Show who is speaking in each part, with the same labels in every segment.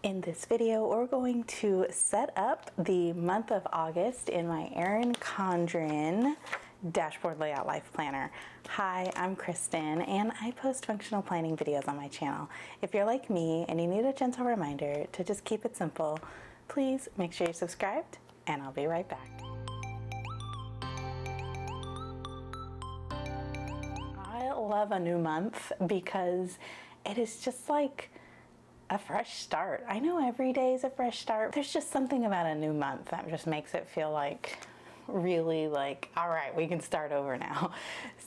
Speaker 1: In this video, we're going to set up the month of August in my Erin Condren Dashboard Layout Life Planner. Hi, I'm Kristen and I post functional planning videos on my channel. If you're like me and you need a gentle reminder to just keep it simple, please make sure you're subscribed and I'll be right back. I love a new month because it is just like a fresh start. I know every day is a fresh start. There's just something about a new month that just makes it feel like really like, all right, we can start over now.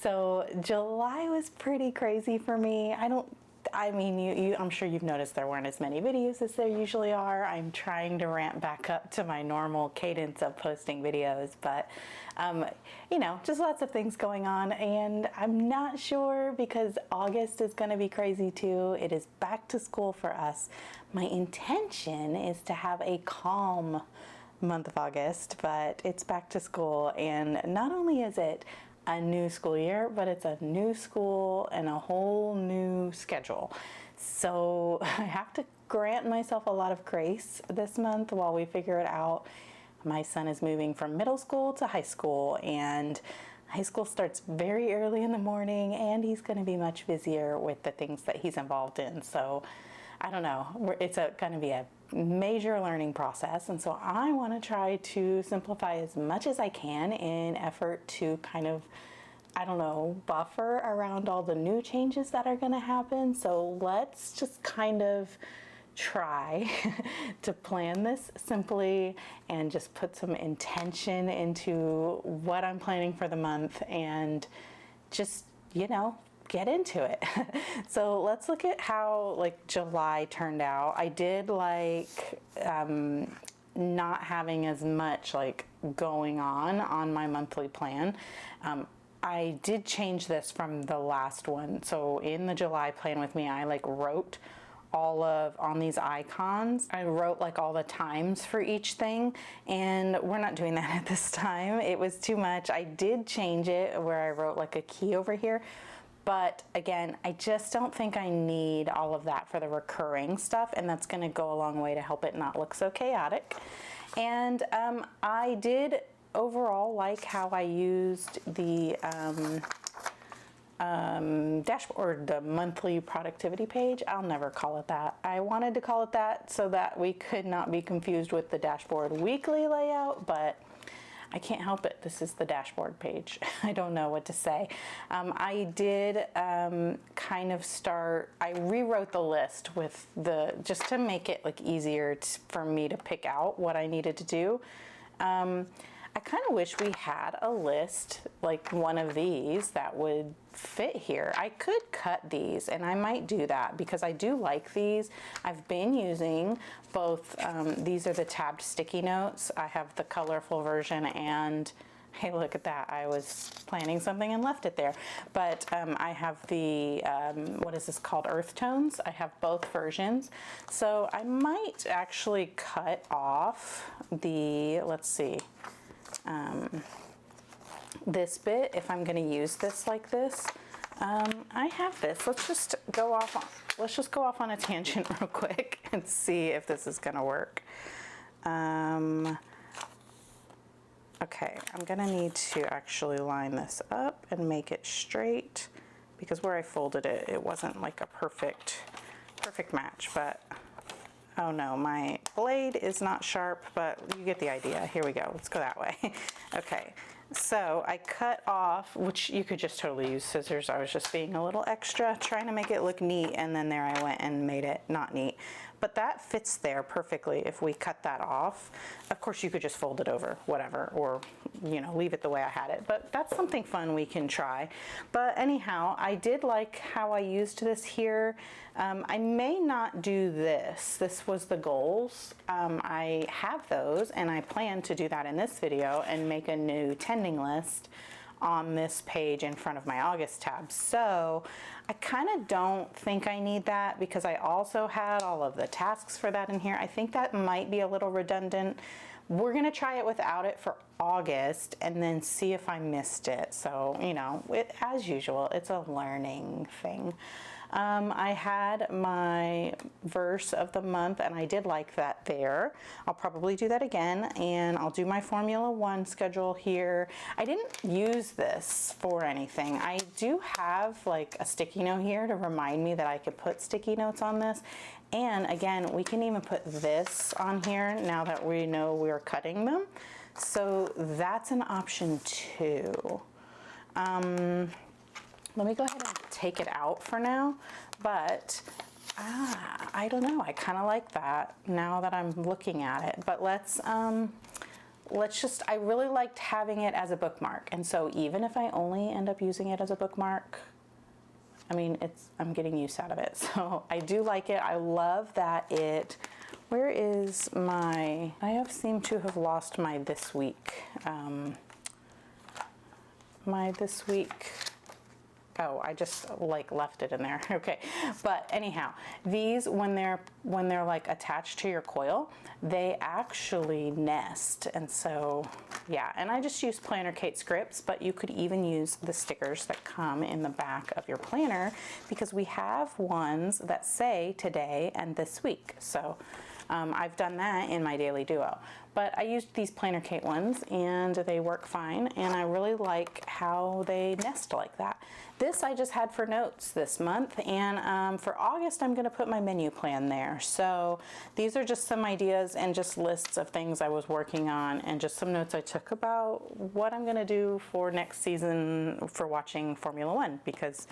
Speaker 1: So July was pretty crazy for me. I'm sure you've noticed there weren't as many videos as there usually are. I'm trying to ramp back up to my normal cadence of posting videos, but you know, just lots of things going on, and I'm not sure because August is going to be crazy too. It is back to school for us. My intention is to have a calm month of August, but it's back to school, and not only is it a new school year, but it's a new school and a whole new schedule. So I have to grant myself a lot of grace this month while we figure it out. My son is moving from middle school to high school, and high school starts very early in the morning, and he's going to be much busier with the things that he's involved in. So I don't know, it's going to be a major learning process, and so I want to try to simplify as much as I can in effort to kind of, I don't know, buffer around all the new changes that are going to happen. So let's just kind of try to plan this simply and just put some intention into what I'm planning for the month and just, you know, get into it. So let's look at how like July turned out. I did like not having as much like going on my monthly plan. I did change this from the last one. So in the July plan with me, I like wrote on these icons, I wrote like all the times for each thing, and we're not doing that at this time. It was too much. I did change it where I wrote like a key over here. But again, I just don't think I need all of that for the recurring stuff, and that's going to go a long way to help it not look so chaotic. And I did overall like how I used the dashboard, the monthly productivity page. I'll never call it that. I wanted to call it that so that we could not be confused with the dashboard weekly layout, but I can't help it. This is the dashboard page. I don't know what to say. I did kind of I rewrote the list with just to make it like easier for me to pick out what I needed to do. I kind of wish we had a list like one of these that would fit here. I could cut these, and I might do that because I do like these. I've been using both, these are the tabbed sticky notes. I have the colorful version, and hey, look at that. I was planning something and left it there. But I have the, what is this called? Earth tones. I have both versions. So I might actually cut off the, let's see, this bit if I'm going to use this like this. I have this. Let's just go off on a tangent real quick and see if this is going to work. Okay, I'm going to need to actually line this up and make it straight because where I folded it, it wasn't like a perfect match, but oh no, my blade is not sharp, but you get the idea. Here we go. Let's go that way. Okay, so I cut off, which you could just totally use scissors. I was just being a little extra, trying to make it look neat, and then there I went and made it not neat. But that fits there perfectly if we cut that off. Of course, you could just fold it over, whatever, or, you know, leave it the way I had it. But that's something fun we can try. But anyhow, I did like how I used this here. I may not do this. This was the goals. I have those, and I plan to do that in this video and make a new tending list on this page in front of my August tab. So I kind of don't think I need that because I also had all of the tasks for that in here. I think that might be a little redundant. We're going to try it without it for August and then see if I missed it. So, you know, as usual, it's a learning thing. I had my verse of the month and I did like that there. I'll probably do that again, and I'll do my Formula One schedule here. I didn't use this for anything. I do have like a sticky note here to remind me that I could put sticky notes on this. And again, we can even put this on here now that we know we're cutting them. So that's an option too. Let me go ahead and take it out for now, but I don't know. I kind of like that now that I'm looking at it. But let's just, I really liked having it as a bookmark. And so even if I only end up using it as a bookmark, I mean, I'm getting use out of it. So I do like it. I love that it, where is my, I seem to have lost my this week. My this week, oh, I just like left it in there. Okay, but anyhow, these when they're like attached to your coil, they actually nest. And so yeah, and I just use Planner Kate scripts, but you could even use the stickers that come in the back of your planner, because we have ones that say today and this week. So I've done that in my daily duo, but I used these Planner Kate ones and they work fine, and I really like how they nest like that. This I just had for notes this month, and for August I'm going to put my menu plan there. So these are just some ideas and just lists of things I was working on, and just some notes I took about what I'm going to do for next season for watching Formula One, because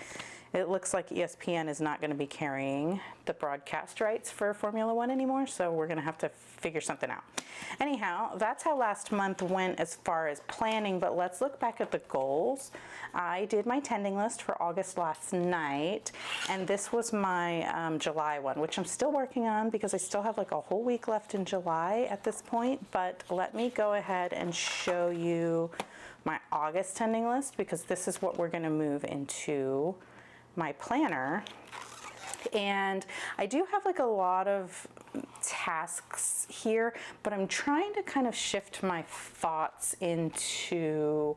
Speaker 1: it looks like ESPN is not going to be carrying the broadcast rights for Formula One anymore, so we're going to have to figure something out. Anyhow, that's how last month went as far as planning, but let's look back at the goals. I did my tending list for August last night, and this was my July one, which I'm still working on because I still have like a whole week left in July at this point, but let me go ahead and show you my August tending list, because this is what we're going to move into my planner. And I do have like a lot of tasks here, but I'm trying to kind of shift my thoughts into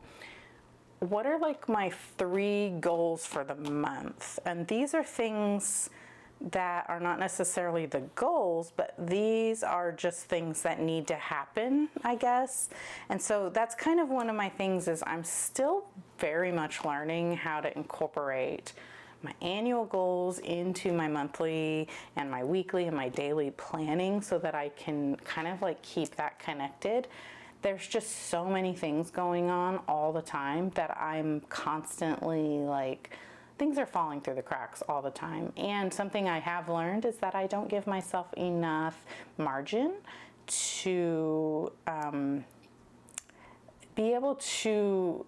Speaker 1: what are like my 3 goals for the month. And these are things that are not necessarily the goals, but these are just things that need to happen, I guess. And so that's kind of one of my things, is I'm still very much learning how to incorporate my annual goals into my monthly and my weekly and my daily planning, so that I can kind of like keep that connected. There's just so many things going on all the time that I'm constantly like, things are falling through the cracks all the time. And something I have learned is that I don't give myself enough margin to be able to,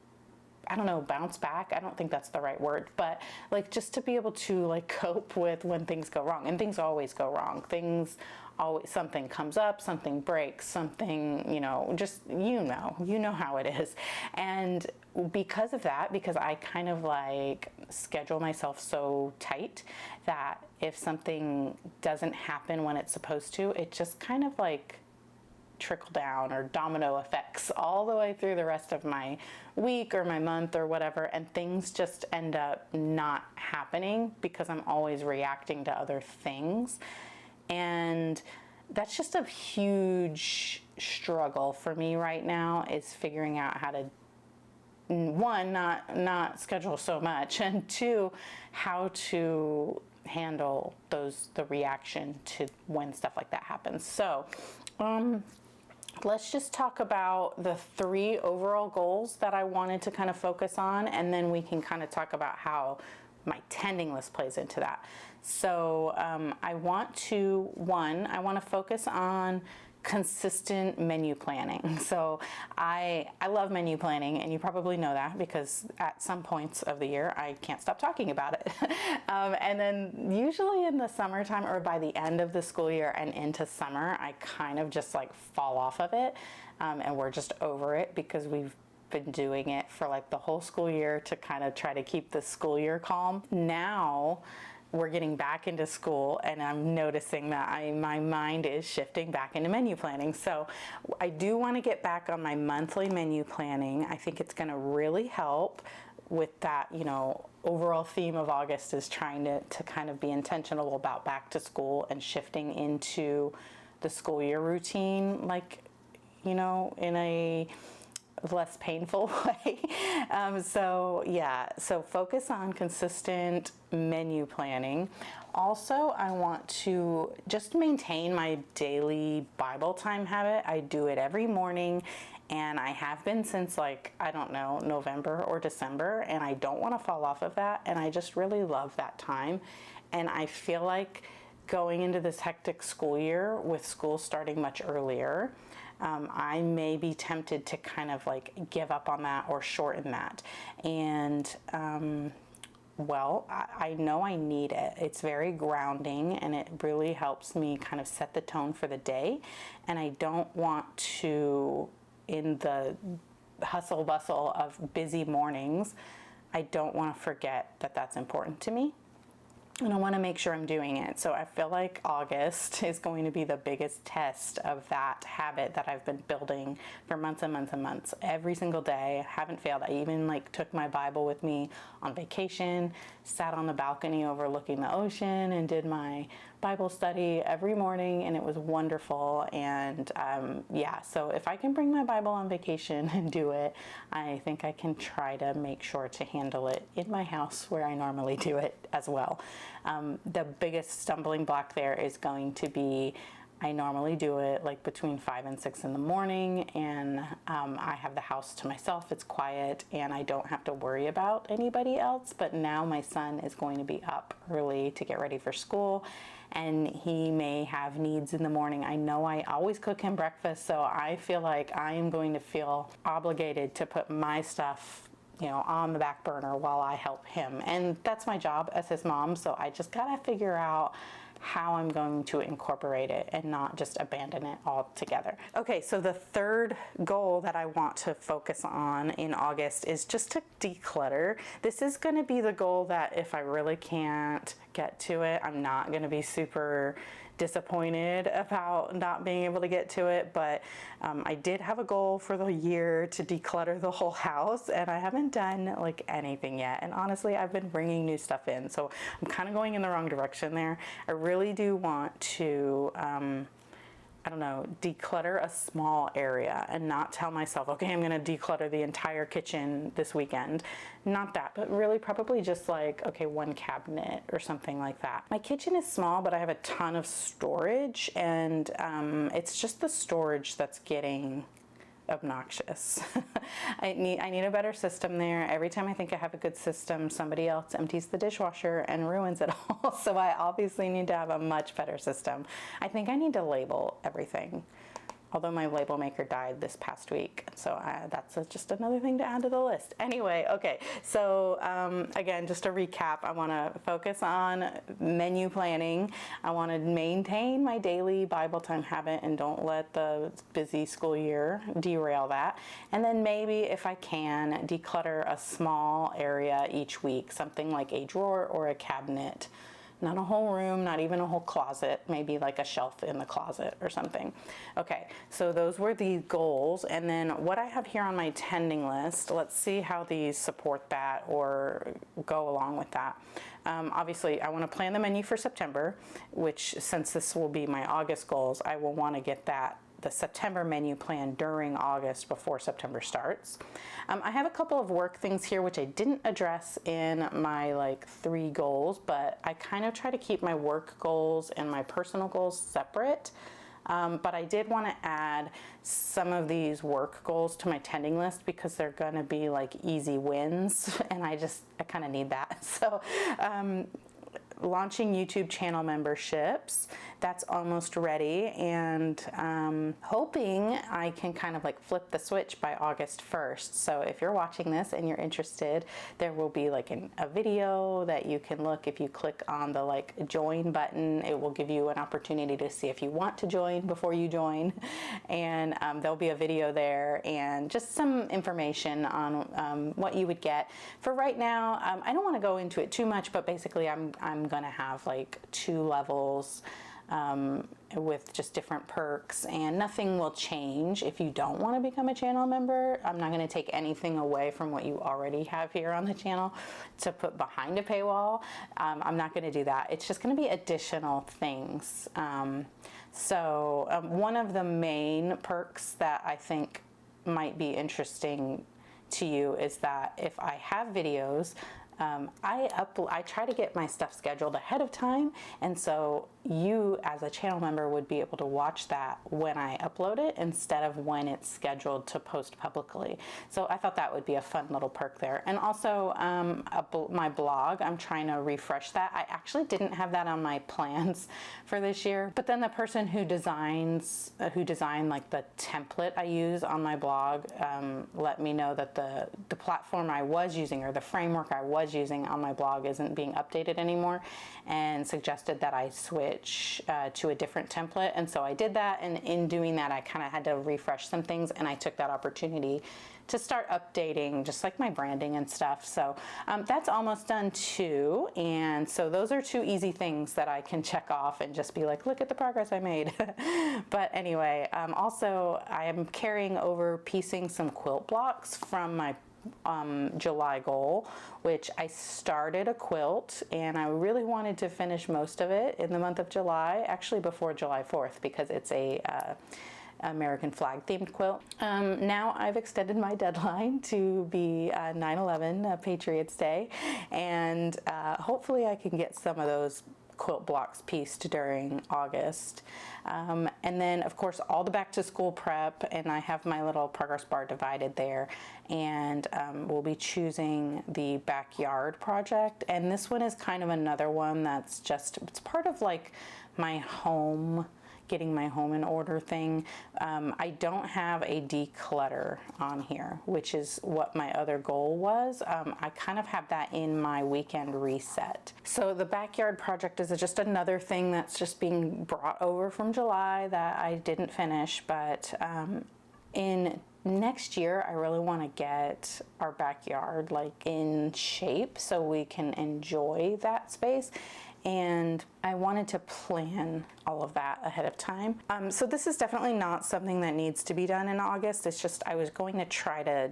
Speaker 1: I don't know, bounce back. I don't think that's the right word, but like just to be able to like cope with when things go wrong. And things always go wrong. Things always, something comes up, something breaks, something, you know, just, you know how it is. And because of that, because I kind of like schedule myself so tight that if something doesn't happen when it's supposed to, it just kind of like trickle down or domino effects all the way through the rest of my week or my month or whatever, and things just end up not happening because I'm always reacting to other things. And that's just a huge struggle for me right now, is figuring out how to, one, not schedule so much, and two, how to handle the reaction to when stuff like that happens. So let's just talk about the 3 overall goals that I wanted to kind of focus on, and then we can kind of talk about how my tending list plays into that. So I want to focus on consistent menu planning. So I love menu planning, and you probably know that because at some points of the year I can't stop talking about it. And then usually in the summertime, or by the end of the school year and into summer, I kind of just like fall off of it, and we're just over it because we've been doing it for like the whole school year to kind of try to keep the school year calm. Now we're getting back into school, and I'm noticing that my mind is shifting back into menu planning. So I do want to get back on my monthly menu planning. I think it's going to really help with that, you know, overall theme of August is trying to kind of be intentional about back to school and shifting into the school year routine, like, you know, in a less painful way. So yeah, so focus on consistent menu planning. Also, I want to just maintain my daily Bible time habit. I do it every morning, and I have been since, like, I don't know, November or December, and I don't want to fall off of that, and I just really love that time. And I feel like going into this hectic school year with school starting much earlier, I may be tempted to kind of like give up on that or shorten that. And well, I know I need it. It's very grounding, and it really helps me kind of set the tone for the day. And I don't want to, in the hustle bustle of busy mornings, I don't want to forget that that's important to me. And I want to make sure I'm doing it. So I feel like August is going to be the biggest test of that habit that I've been building for months and months and months. Every single day, I haven't failed. I even like took my Bible with me on vacation, sat on the balcony overlooking the ocean, and did my Bible study every morning, and it was wonderful. And yeah, so if I can bring my Bible on vacation and do it, I think I can try to make sure to handle it in my house where I normally do it as well. The biggest stumbling block there is going to be, I normally do it like between 5 and 6 in the morning, and I have the house to myself, it's quiet, and I don't have to worry about anybody else. But now my son is going to be up early to get ready for school, and he may have needs in the morning. I know I always cook him breakfast, so I feel like I am going to feel obligated to put my stuff, you know, on the back burner while I help him. And that's my job as his mom, so I just gotta figure out how I'm going to incorporate it and not just abandon it altogether. Okay, so the third goal that I want to focus on in August is just to declutter. This is going to be the goal that if I really can't get to it, I'm not going to be super disappointed about not being able to get to it, but I did have a goal for the year to declutter the whole house, and I haven't done like anything yet. And honestly, I've been bringing new stuff in, so I'm kind of going in the wrong direction there. I really do want to I don't know, declutter a small area and not tell myself, okay, I'm going to declutter the entire kitchen this weekend. Not that, but really probably just like, okay, one cabinet or something like that. My kitchen is small, but I have a ton of storage, and it's just the storage that's getting obnoxious. I need a better system there. Every time I think I have a good system, somebody else empties the dishwasher and ruins it all. So I obviously need to have a much better system. I think I need to label everything. Although my label maker died this past week, so that's just another thing to add to the list. Anyway, okay, so again, just to recap, I want to focus on menu planning. I want to maintain my daily Bible time habit and don't let the busy school year derail that. And then maybe, if I can, declutter a small area each week, something like a drawer or a cabinet. Not a whole room, not even a whole closet, maybe like a shelf in the closet or something. Okay, so those were the goals. And then what I have here on my tending list, let's see how these support that or go along with that. Obviously, I want to plan the menu for September, which, since this will be my August goals, I will want to get the September menu plan during August before September starts. I have a couple of work things here which I didn't address in my like 3 goals, but I kind of try to keep my work goals and my personal goals separate. But I did want to add some of these work goals to my tending list because they're going to be like easy wins, and I kind of need that. So launching YouTube channel memberships, that's almost ready, and hoping I can kind of like flip the switch by August 1st. So if you're watching this and you're interested, there will be like a video that you can look. If you click on the like join button, it will give you an opportunity to see if you want to join before you join, and there'll be a video there and just some information on what you would get. For right now, I don't want to go into it too much, but basically I'm gonna have like 2 levels. with just different perks, and nothing will change if you don't want to become a channel member. I'm not going to take anything away from what you already have here on the channel to put behind a paywall. I'm not going to do that. It's just going to be additional things. One of the main perks that I think might be interesting to you is that if I have videos, I try to get my stuff scheduled ahead of time, and so you as a channel member would be able to watch that when I upload it instead of when it's scheduled to post publicly. So I thought that would be a fun little perk there. And also my blog, I'm trying to refresh that. I actually didn't have that on my plans for this year, but then the person who designed like the template I use on my blog let me know that the platform I was using, or the framework I was using on my blog, isn't being updated anymore, and suggested that I switch to a different template. And so I did that, and in doing that I kind of had to refresh some things, and I took that opportunity to start updating just like my branding and stuff. So that's almost done too, and so those are two easy things that I can check off and just be like, look at the progress I made. But anyway, also I am carrying over piecing some quilt blocks from my July goal, which I started a quilt, and I really wanted to finish most of it in the month of July, actually before July 4th, because it's a American flag themed quilt. Now I've extended my deadline to be 9/11, Patriots Day, and hopefully I can get some of those quilt blocks pieced during August. And then of course all the back to school prep, and I have my little progress bar divided there, and we'll be choosing the backyard project. And this one is kind of another one that's just, it's part of like my home, getting my home in order thing. I don't have a declutter on here, which is what my other goal was. I kind of have that in my weekend reset. So the backyard project is just another thing that's just being brought over from July that I didn't finish, but in next year I really want to get our backyard like in shape so we can enjoy that space. And I wanted to plan all of that ahead of time. So this is definitely not something that needs to be done in August. It's just I was going to try to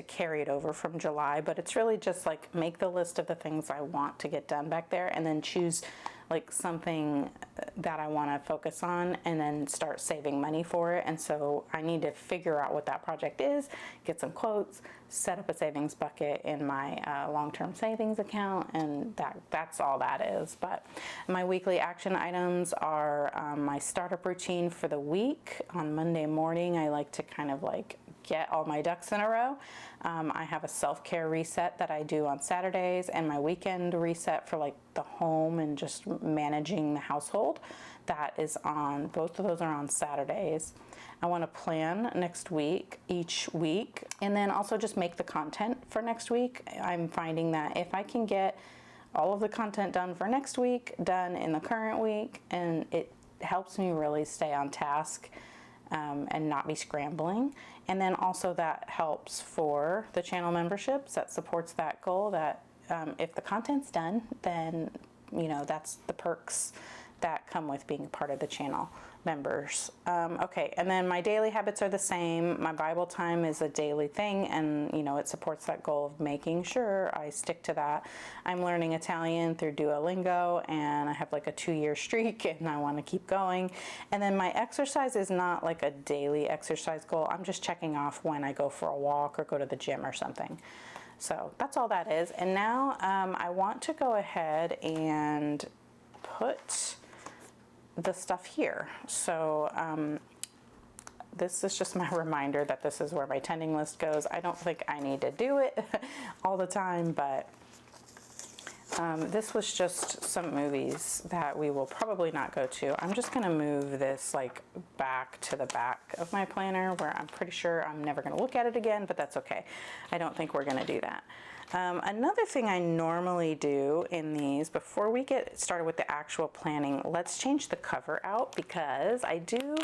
Speaker 1: carry it over from July, but it's really just like make the list of the things I want to get done back there, and then choose like something that I want to focus on, and then start saving money for it. And so I need to figure out what that project is, get some quotes, set up a savings bucket in my long-term savings account, and that's all that is. But my weekly action items are my startup routine for the week. On Monday morning, I like to kind of like get all my ducks in a row. I have a self-care reset that I do on Saturdays, and my weekend reset for like the home and just managing the household. That is on, both of those are on Saturdays. I want to plan next week, each week, and then also just make the content for next week. I'm finding that if I can get all of the content done for next week done in the current week, and it helps me really stay on task and not be scrambling. And then also that helps for the channel memberships, that supports that goal, that if the content's done, then you know that's the perks that come with being part of the channel members. Okay, and then my daily habits are the same. My Bible time is a daily thing, and you know it supports that goal of making sure I stick to that. I'm learning Italian through Duolingo, and I have like a 2-year streak, and I want to keep going. And then my exercise is not like a daily exercise goal. I'm just checking off when I go for a walk or go to the gym or something. So that's all that is. And now I want to go ahead and put the stuff here. So this is just my reminder that this is where my tending list goes. I don't think I need to do it all the time, but this was just some movies that we will probably not go to. I'm just gonna move this like back to the back of my planner, where I'm pretty sure I'm never gonna look at it again, but that's okay. I don't think we're gonna do that. Another thing I normally do in these, before we get started with the actual planning, let's change the cover out, because I do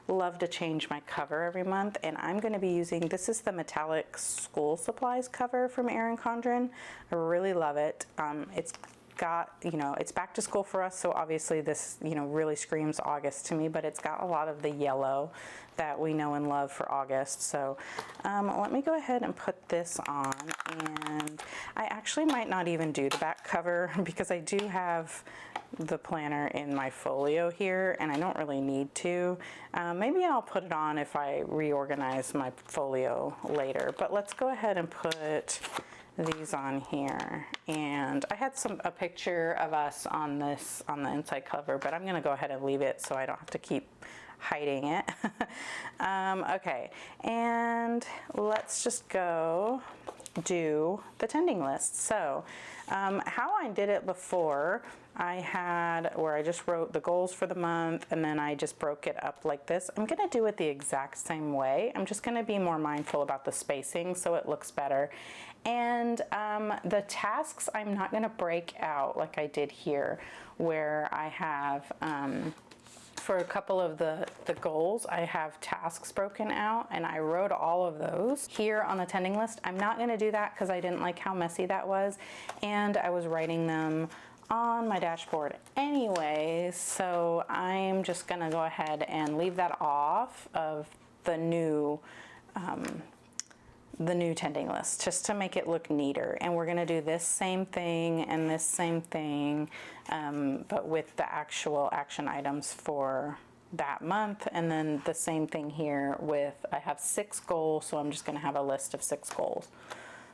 Speaker 1: love to change my cover every month, and I'm going to be using, this is the metallic school supplies cover from Erin Condren. I really love it. It's got, you know, it's back to school for us, so obviously this, you know, really screams August to me, but it's got a lot of the yellow that we know and love for August. So let me go ahead and put this on, and I actually might not even do the back cover because I do have the planner in my folio here and I don't really need to. Maybe I'll put it on if I reorganize my folio later, but let's go ahead and put these on here. And I had a picture of us on this, on the inside cover, but I'm gonna go ahead and leave it so I don't have to keep hiding it. Okay, and let's just go do the tending list. So how I did it before, I had where I just wrote the goals for the month and then I just broke it up like this. I'm gonna do it the exact same way. I'm just gonna be more mindful about the spacing so it looks better. And the tasks I'm not gonna break out like I did here, where I have for a couple of the goals, I have tasks broken out and I wrote all of those here on the tending list. I'm not gonna do that because I didn't like how messy that was, and I was writing them on my dashboard anyway, so I'm just gonna go ahead and leave that off of the new tending list just to make it look neater. And we're gonna do this same thing and this same thing, but with the actual action items for that month. And then the same thing here with, I have 6 goals, so I'm just gonna have a list of 6 goals.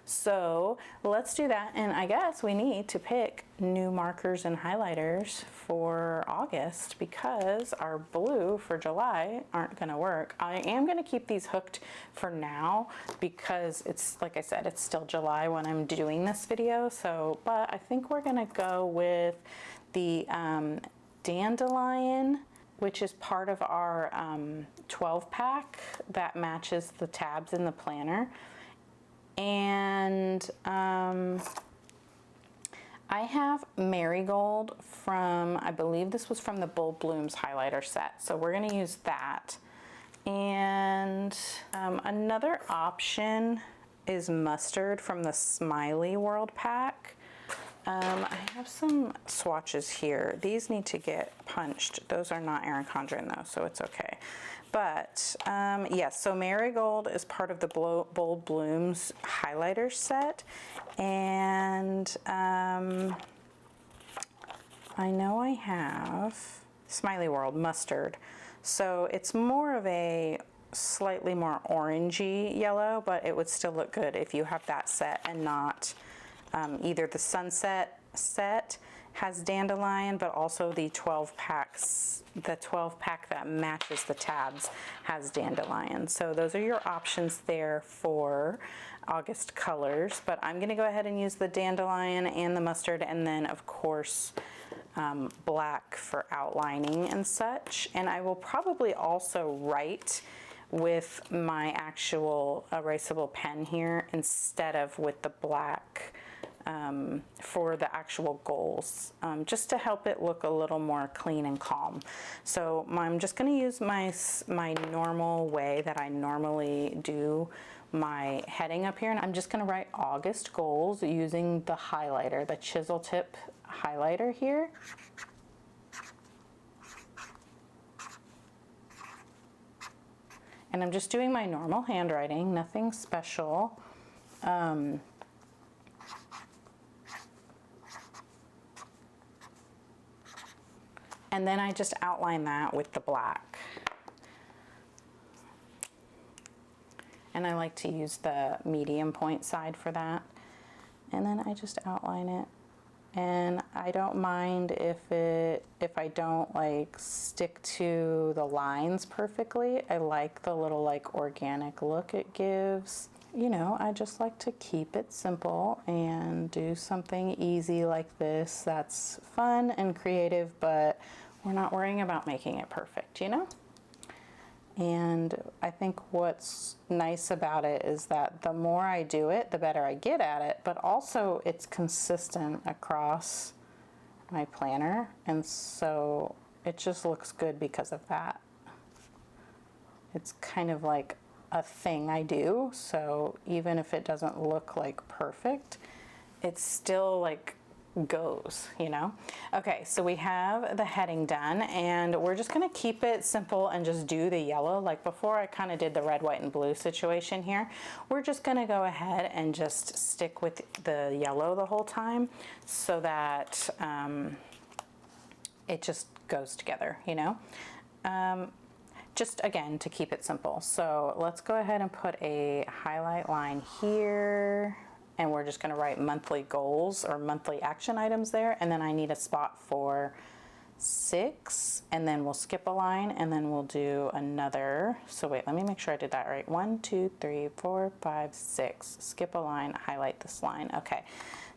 Speaker 1: So let's do that, and I guess we need to pick new markers and highlighters for August because our blue for July aren't gonna work. I am gonna keep these hooked for now because it's, like I said, it's still July when I'm doing this video, so, but I think we're gonna go with the dandelion, which is part of our 12 pack that matches the tabs in the planner. And I have Marigold from, I believe this was from the Bold Blooms highlighter set, so we're going to use that. And another option is Mustard from the Smiley World pack. I have some swatches here. These need to get punched. Those are not Erin Condren though, so it's okay. But yes, so Marigold is part of the Bold Blooms highlighter set, and I know I have Smiley World Mustard. So it's more of a slightly more orangey yellow, but it would still look good if you have that set and not either the Sunset set has dandelion, but also the 12 packs, the 12 pack that matches the tabs has dandelion. So those are your options there for August colors, but I'm gonna go ahead and use the dandelion and the mustard, and then of course black for outlining and such. And I will probably also write with my actual erasable pen here instead of with the black for the actual goals, just to help it look a little more clean and calm. So I'm just going to use my normal way that I normally do my heading up here, and I'm just going to write August goals using the highlighter, the chisel tip highlighter here. And I'm just doing my normal handwriting, nothing special. And then I just outline that with the black. And I like to use the medium point side for that. And then I just outline it. And I don't mind if I don't like stick to the lines perfectly. I like the little like organic look it gives. You know, I just like to keep it simple and do something easy like this that's fun and creative, but we're not worrying about making it perfect, you know? And I think what's nice about it is that the more I do it, the better I get at it, but also it's consistent across my planner, and so it just looks good because of that. It's kind of like a thing I do, so even if it doesn't look like perfect, it's still like goes, you know? Okay, so we have the heading done, and we're just gonna keep it simple and just do the yellow. Like before, I kind of did the red, white, and blue situation here. We're just gonna go ahead and just stick with the yellow the whole time so that it just goes together, you know? Just again, to keep it simple. So let's go ahead and put a highlight line here, and we're just gonna write monthly goals or monthly action items there. And then I need a spot for 6, and then we'll skip a line, and then we'll do another. So wait, let me make sure I did that right. 1, 2, 3, 4, 5, 6. Skip a line, highlight this line. Okay,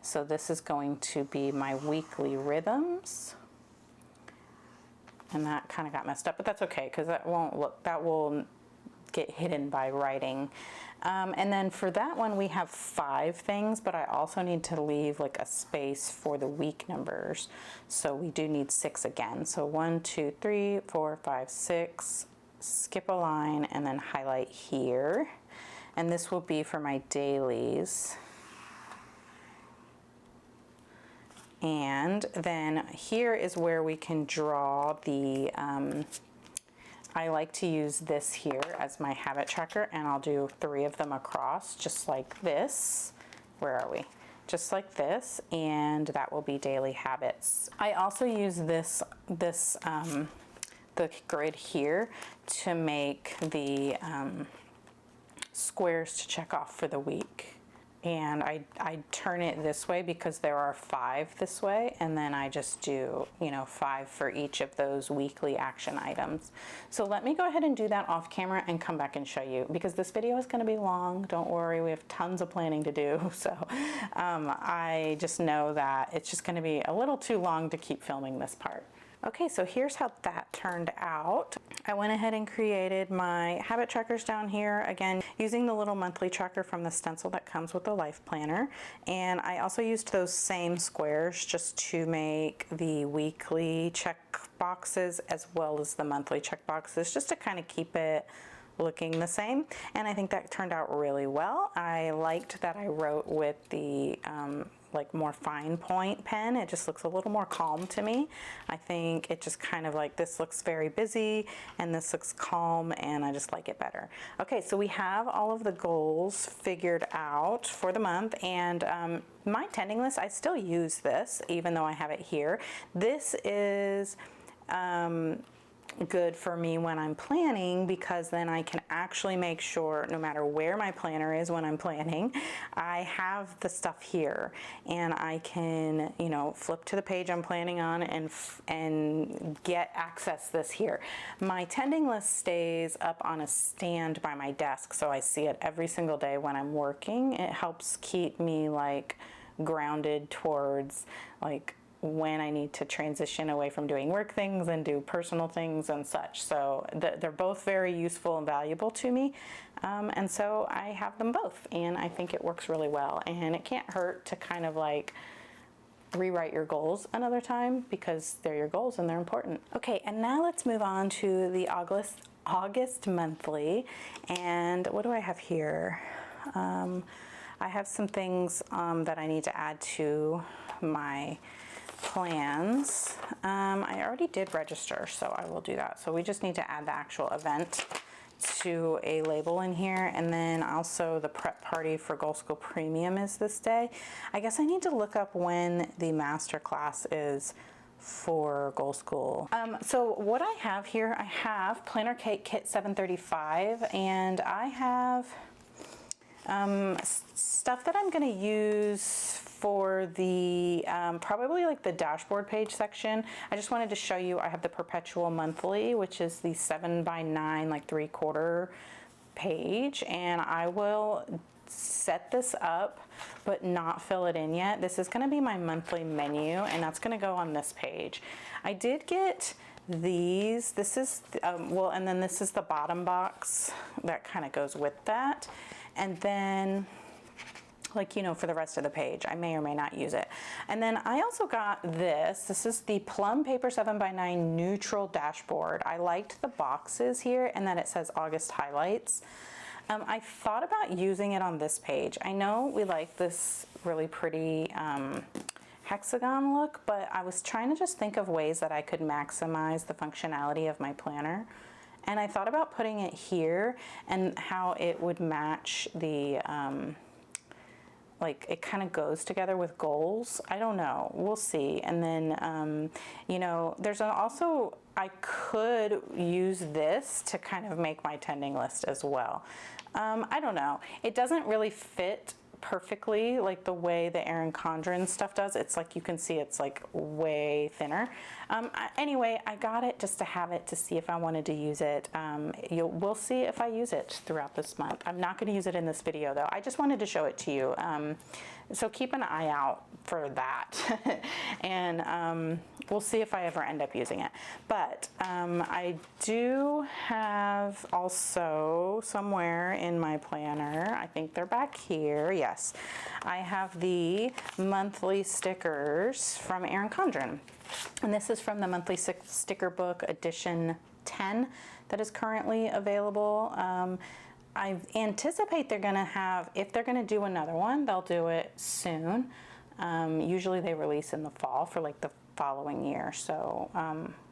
Speaker 1: so this is going to be my weekly rhythms. And that kind of got messed up, but that's okay, because that will get hidden by writing. And then for that one, we have 5 things, but I also need to leave like a space for the week numbers. So we do need 6 again. So 1, 2, 3, 4, 5, 6, skip a line, and then highlight here. And this will be for my dailies. And then here is where we can draw the, I like to use this here as my habit tracker, and I'll do 3 of them across, just like this. Where are we? Just like this, and that will be daily habits. I also use the grid here to make the squares to check off for the week. And I turn it this way because there are 5 this way, and then I just do, you know, 5 for each of those weekly action items. So let me go ahead and do that off camera and come back and show you, because this video is going to be long. Don't worry, we have tons of planning to do. So I just know that it's just going to be a little too long to keep filming this part. Okay, so here's how that turned out. I went ahead and created my habit trackers down here, again, using the little monthly tracker from the stencil that comes with the Life Planner. And I also used those same squares just to make the weekly check boxes as well as the monthly check boxes, just to kind of keep it looking the same. And I think that turned out really well. I liked that I wrote with the like more fine point pen. It just looks a little more calm to me. I think it just kind of like, this looks very busy and this looks calm, and I just like it better. Okay, so we have all of the goals figured out for the month, and my tending list, I still use this even though I have it here. This is good for me when I'm planning, because then I can actually make sure no matter where my planner is when I'm planning, I have the stuff here, and I can, you know, flip to the page I'm planning on and get access this here. My tending list stays up on a stand by my desk, so I see it every single day when I'm working. It helps keep me like grounded towards like when I need to transition away from doing work things and do personal things and such. So they're both very useful and valuable to me. And so I have them both, and I think it works really well. And it can't hurt to kind of like rewrite your goals another time, because they're your goals and they're important. Okay, and now let's move on to the August monthly. And what do I have here? I have some things that I need to add to my plans. I already did register, so I will do that. So we just need to add the actual event to a label in here, and then also the prep party for Goal School Premium is this day. I guess I need to look up when the master class is for Goal School. So what I have here, I have Planner Cake Kit 735, and I have stuff that I'm going to use for the probably like the dashboard page section. I just wanted to show you, I have the Perpetual Monthly, which is the 7x9 like 3/4 page, and I will set this up but not fill it in yet. This is going to be my monthly menu, and that's going to go on this page. I did get these. This is well, and then this is the bottom box that kind of goes with that, and then like, you know, for the rest of the page, I may or may not use it. And then I also got this. This is the Plum Paper 7x9 Neutral Dashboard. I liked the boxes here and that it says August highlights. I thought about using it on this page. I know we like this really pretty hexagon look, but I was trying to just think of ways that I could maximize the functionality of my planner. And I thought about putting it here and how it would match the, like it kind of goes together with goals. I don't know, we'll see. And then, you know, there's also, I could use this to kind of make my tending list as well. I don't know, it doesn't really fit perfectly like the way the Erin Condren stuff does. It's like, you can see it's like way thinner. Anyway, I got it just to have it to see if I wanted to use it. We'll see if I use it throughout this month. I'm not going to use it in this video though. I just wanted to show it to you. So keep an eye out for that. And we'll see if I ever end up using it. But I do have also somewhere in my planner, I think they're back here. Yes, I have the monthly stickers from Erin Condren. And this is from the monthly sticker book edition 10 that is currently available. I anticipate they're gonna have, if they're gonna do another one, they'll do it soon. Usually they release in the fall for like the following year. So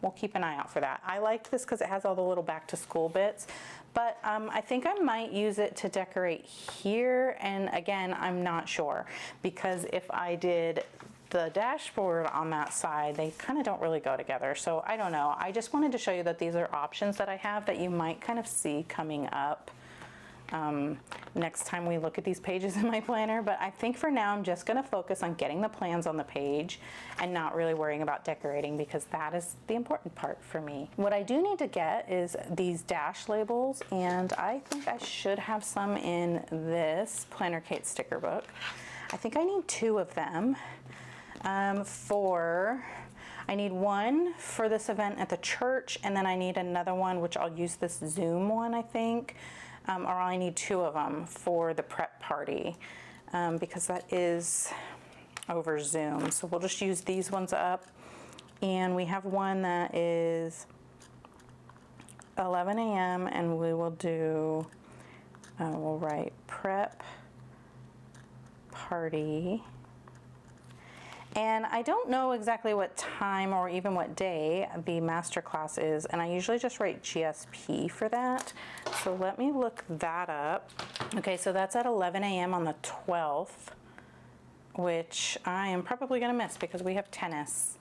Speaker 1: we'll keep an eye out for that. I liked this because it has all the little back to school bits, but I think I might use it to decorate here. And again, I'm not sure, because if I did the dashboard on that side, they kind of don't really go together. So I don't know. I just wanted to show you that these are options that I have that you might kind of see coming up next time we look at these pages in my planner. But I think for now I'm just going to focus on getting the plans on the page and not really worrying about decorating, because that is the important part for me. What I do need to get is these dash labels, and I think I should have some in this Planner Kate sticker book. I think I need 2 of them. I need one for this event at the church, and then I need another one, which I'll use this Zoom one, I think, or I need 2 of them for the prep party, because that is over Zoom. So we'll just use these ones up, and we have one that is 11 a.m. and we will do, we'll write prep party. And I don't know exactly what time or even what day the master class is, and I usually just write GSP for that. So let me look that up. Okay, so that's at 11 a.m. on the 12th, which I am probably gonna miss because we have tennis.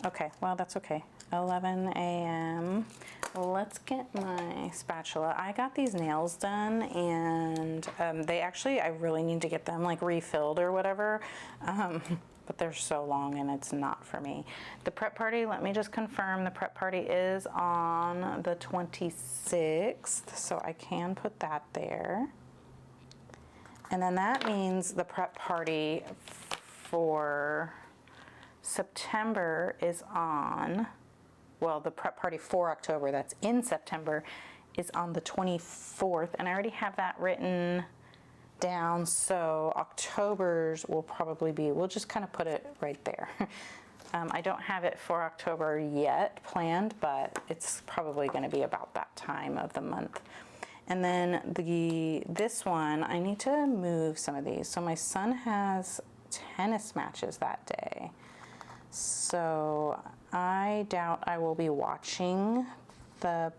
Speaker 1: Okay, well, that's okay. 11 a.m. Let's get my spatula. I got these nails done, and they actually, I really need to get them like refilled or whatever, but they're so long and it's not for me. The prep party, let me just confirm, the prep party is on the 26th, so I can put that there. And then that means the prep party for September is on, well, the prep party for October, that's in September, is on the 24th, and I already have that written down, so October's will probably be, we'll just kind of put it right there. I don't have it for October yet planned, but it's probably going to be about that time of the month. And then this one, I need to move some of these. So my son has tennis matches that day, so I doubt I will be watching the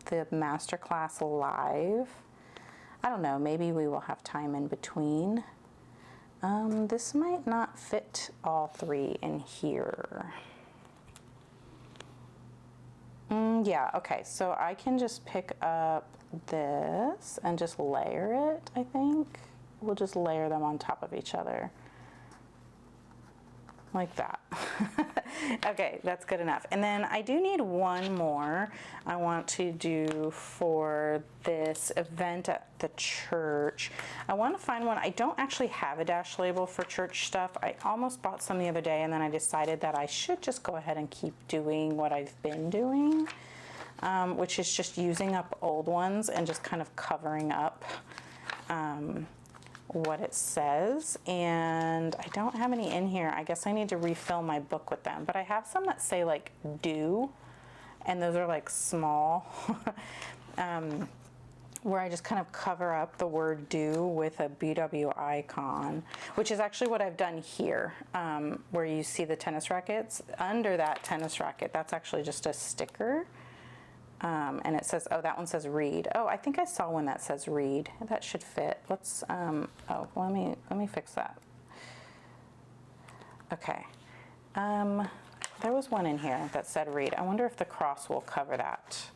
Speaker 1: masterclass live. I don't know, maybe we will have time in between. This might not fit all 3 in here. Yeah, okay, so I can just pick up this and just layer it, I think. We'll just layer them on top of each other. Like that. Okay, that's good enough. And then I do need one more I want to do for this event at the church. I want to find one. I don't actually have a dash label for church stuff. I almost bought some the other day, and then I decided that I should just go ahead and keep doing what I've been doing, which is just using up old ones and just kind of covering up what it says. And I don't have any in here. I guess I need to refill my book with them, but I have some that say like do, and those are like small. where I just kind of cover up the word do with a BW icon, which is actually what I've done here, where you see the tennis rackets. Under that tennis racket, that's actually just a sticker. And it says, oh, that one says read. Oh, I think I saw one that says read. That should fit. Let's, oh, let me fix that. Okay. There was one in here that said read. I wonder if the cross will cover that.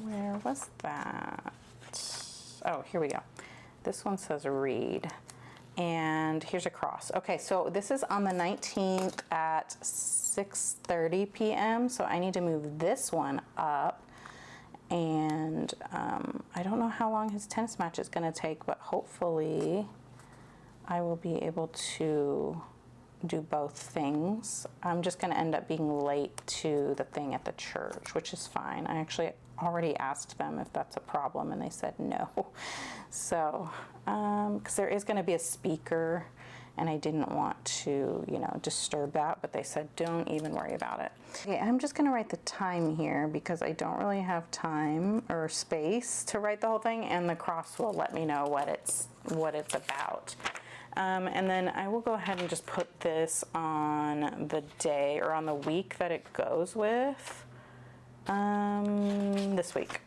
Speaker 1: Where was that? Oh, here we go. This one says read. And here's a cross. Okay, so this is on the 19th at 6:30 p.m. So I need to move this one up. And I don't know how long his tennis match is going to take, but hopefully I will be able to do both things. I'm just going to end up being late to the thing at the church, which is fine. I actually already asked them if that's a problem, and they said no. So, because there is going to be a speaker, and I didn't want to, you know, disturb that, but they said don't even worry about it. Okay, I'm just going to write the time here because I don't really have time or space to write the whole thing, and the cross will let me know what it's about. And then I will go ahead and just put this on the day or on the week that it goes with, this week,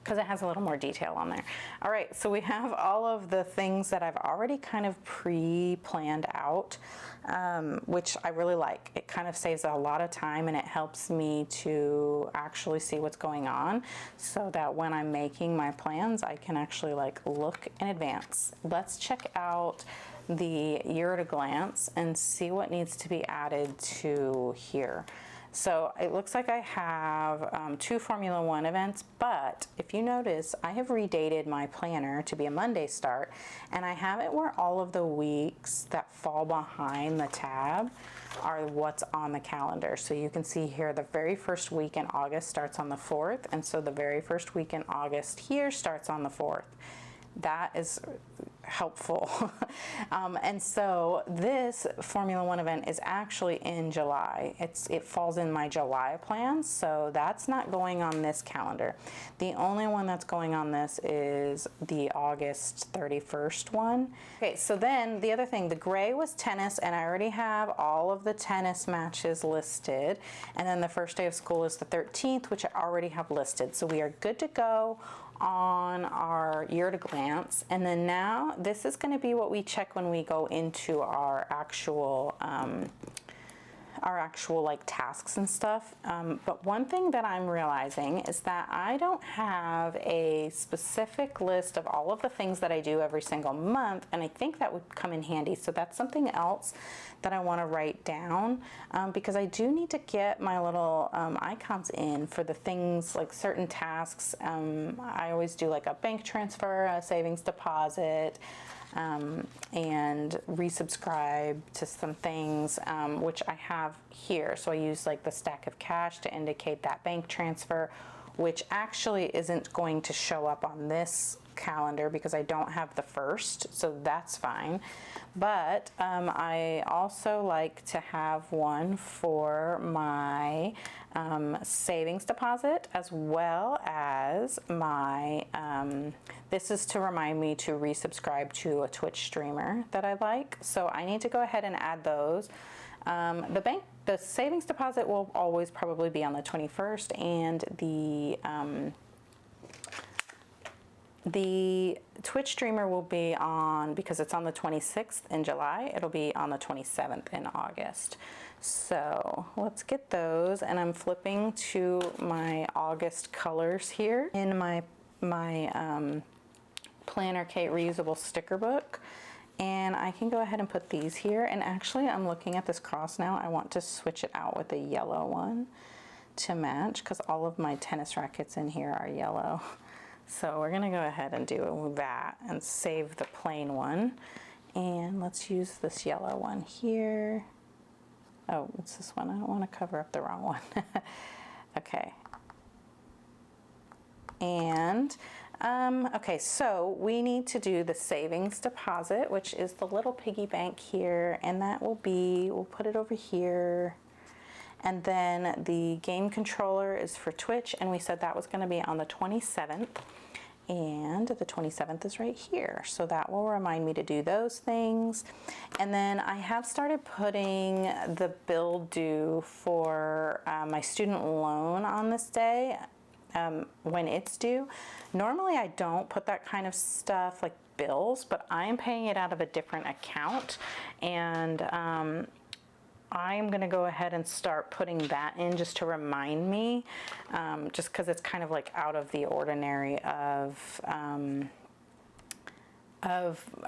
Speaker 1: because it has a little more detail on there. All right, so we have all of the things that I've already kind of pre-planned out, which I really like. It kind of saves a lot of time, and it helps me to actually see what's going on so that when I'm making my plans, I can actually like look in advance. Let's check out the year at a glance and see what needs to be added to here. So it looks like I have 2 Formula One events, but if you notice, I have redated my planner to be a Monday start, and I have it where all of the weeks that fall behind the tab are what's on the calendar. So you can see here the very first week in August starts on the 4th, and so the very first week in August here starts on the 4th. That is helpful. And so this Formula One event is actually in July. It falls in my July plans, so that's not going on this calendar. The only one that's going on this is the August 31st one. Okay, so then the other thing, the gray was tennis, and I already have all of the tennis matches listed. And then the first day of school is the 13th, which I already have listed. So we are good to go on our year at a glance. And then now this is going to be what we check when we go into our actual like tasks and stuff. But one thing that I'm realizing is that I don't have a specific list of all of the things that I do every single month, and I think that would come in handy. So that's something else that I want to write down, because I do need to get my little icons in for the things like certain tasks. I always do like a bank transfer, a savings deposit, and resubscribe to some things, which I have here. So I use like the stack of cash to indicate that bank transfer, which actually isn't going to show up on this calendar because I don't have the first, so that's fine. But I also like to have one for my savings deposit, as well as my, this is to remind me to resubscribe to a Twitch streamer that I like. So I need to go ahead and add those. The savings deposit will always probably be on the 21st, and the Twitch streamer will be on, because it's on the 26th in July, it'll be on the 27th in August. So let's get those, and I'm flipping to my August colors here in my Planner Kate reusable sticker book. And I can go ahead and put these here. And actually, I'm looking at this cross now. I want to switch it out with a yellow one to match, because all of my tennis rackets in here are yellow. So we're gonna go ahead and do that and save the plain one. And let's use this yellow one here. Oh, it's this one. I don't want to cover up the wrong one. Okay. And okay, so we need to do the savings deposit, which is the little piggy bank here, and that will be, we'll put it over here. And then the game controller is for Twitch, and we said that was going to be on the 27th. And the 27th is right here. So that will remind me to do those things. And then I have started putting the bill due for my student loan on this day when it's due. Normally I don't put that kind of stuff like bills, but I'm paying it out of a different account. And I'm going to go ahead and start putting that in just to remind me, just because it's kind of like out of the ordinary of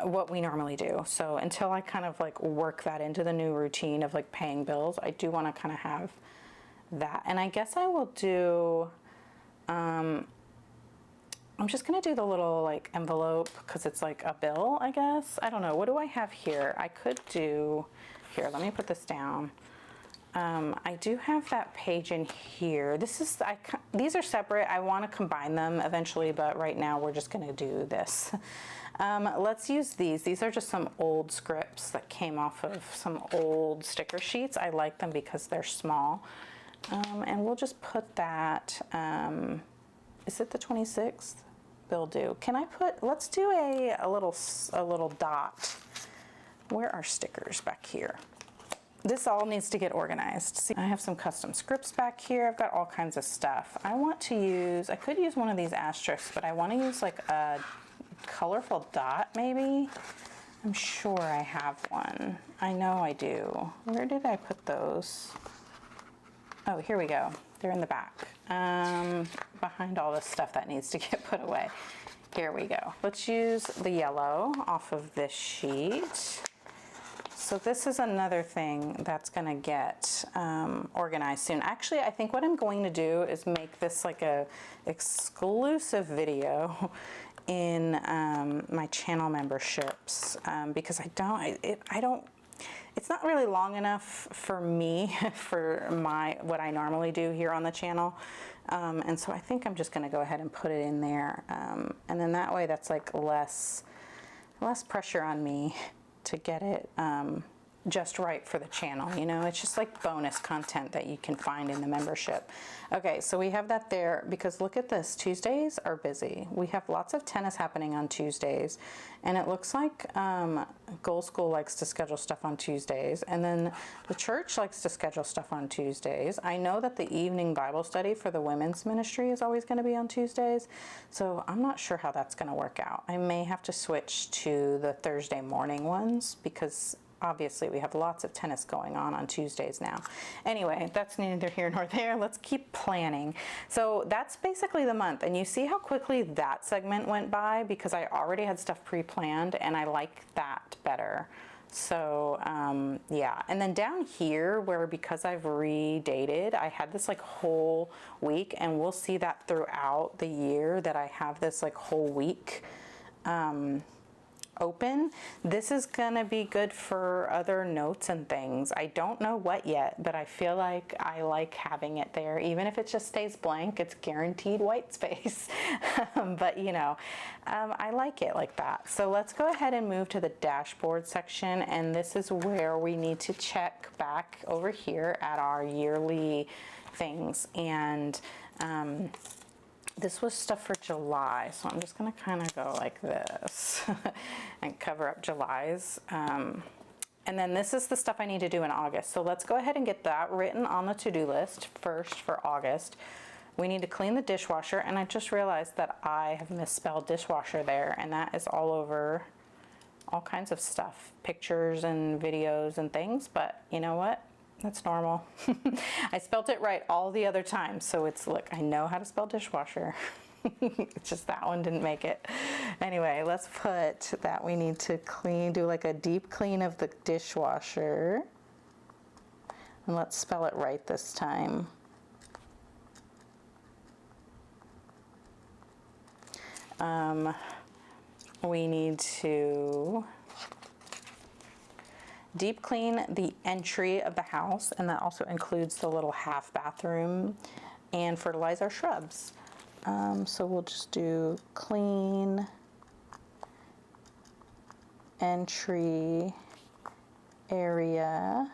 Speaker 1: what we normally do. So until I kind of like work that into the new routine of like paying bills, I do want to kind of have that. And I guess I will do, I'm just going to do the little like envelope because it's like a bill, I guess. I don't know. What do I have here? I could do... Here, let me put this down. I do have that page in here. These are separate. I want to combine them eventually, but right now we're just going to do this. Let's use these. These are just some old scripts that came off of some old sticker sheets. I like them because they're small. And we'll just put that, is it the 26th? Bill due. Can I put, let's do a little dot. Where are stickers back here? This all needs to get organized. See, I have some custom scripts back here. I've got all kinds of stuff. I could use one of these asterisks, but I want to use like a colorful dot maybe. I'm sure I have one. I know I do. Where did I put those? Oh, here we go. They're in the back. Behind all this stuff that needs to get put away. Here we go. Let's use the yellow off of this sheet. So this is another thing that's going to get organized soon. Actually, I think what I'm going to do is make this like a exclusive video in my channel memberships because it's not really long enough for me for what I normally do here on the channel. And so I think I'm just going to go ahead and put it in there. And then that way that's like less pressure on me to get it just right for the channel. You know, it's just like bonus content that you can find in the membership. Okay, so we have that there because look at this. Tuesdays are busy. We have lots of tennis happening on Tuesdays, and it looks like Goal School likes to schedule stuff on Tuesdays, and then the church likes to schedule stuff on Tuesdays. I know that the evening Bible study for the women's ministry is always going to be on Tuesdays, so I'm not sure how that's going to work out. I may have to switch to the Thursday morning ones because obviously we have lots of tennis going on Tuesdays now. Anyway, that's neither here nor there. Let's keep planning. So that's basically the month, and you see how quickly that segment went by because I already had stuff pre-planned and I like that better. So yeah, and then down here where, because I've redated, I had this like whole week, and we'll see that throughout the year that I have this like whole week open. This is gonna be good for other notes and things. I don't know what yet, but I feel like I like having it there. Even if it just stays blank, it's guaranteed white space. But you know, I like it like that. So let's go ahead and move to the dashboard section, and this is where we need to check back over here at our yearly things. And this was stuff for July, so I'm just going to kind of go like this and cover up July's. And then this is the stuff I need to do in August. So let's go ahead and get that written on the to-do list first for August. We need to clean the dishwasher, and I just realized that I have misspelled dishwasher there, and that is all over all kinds of stuff, pictures and videos and things, but you know what? That's normal. I spelt it right all the other times, so it's, look, I know how to spell dishwasher. It's just that one didn't make it. Anyway, let's put that we need to do like a deep clean of the dishwasher. And let's spell it right this time. We need to deep clean the entry of the house, and that also includes the little half bathroom, and fertilize our shrubs. So we'll just do clean entry area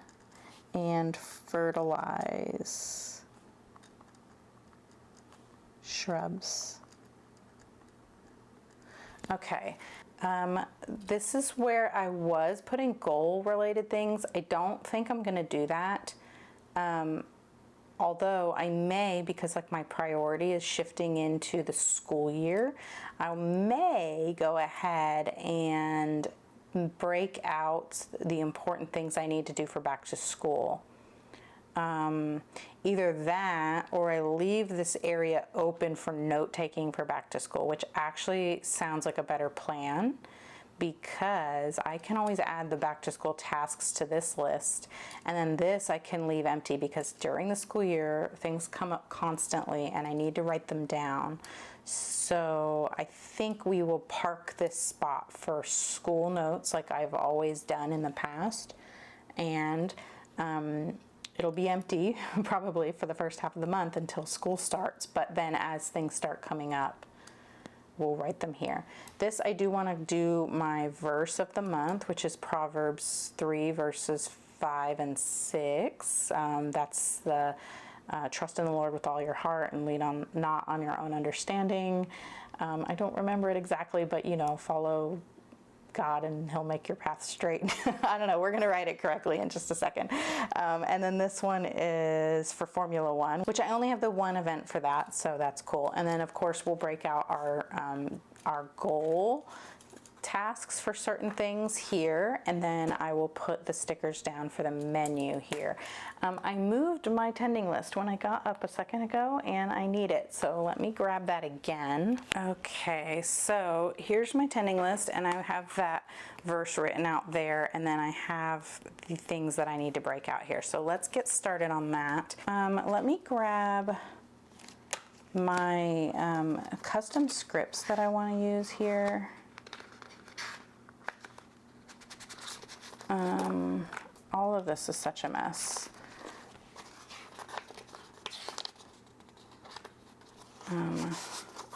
Speaker 1: and fertilize shrubs. Okay, this is where I was putting goal related things. I don't think I'm gonna do that. Although I may, because like my priority is shifting into the school year, I may go ahead and break out the important things I need to do for back to school. Either that or I leave this area open for note taking for back to school, which actually sounds like a better plan, because I can always add the back to school tasks to this list, and then this I can leave empty because during the school year things come up constantly and I need to write them down. So I think we will park this spot for school notes like I've always done in the past, and it'll be empty probably for the first half of the month until school starts, but then as things start coming up, we'll write them here. This, I do want to do my verse of the month, which is Proverbs 3 verses 5 and 6. That's the trust in the Lord with all your heart and lean on not on your own understanding. I don't remember it exactly, but you know, follow God and he'll make your path straight. I don't know, we're gonna write it correctly in just a second. And then this one is for Formula One, which I only have the one event for that, so that's cool. And then of course we'll break out our goal tasks for certain things here, and then I will put the stickers down for the menu here. I moved my tending list when I got up a second ago and I need it, so let me grab that again. Okay, so here's my tending list, and I have that verse written out there, and then I have the things that I need to break out here. So let's get started on that. Let me grab my custom scripts that I want to use here. All of this is such a mess.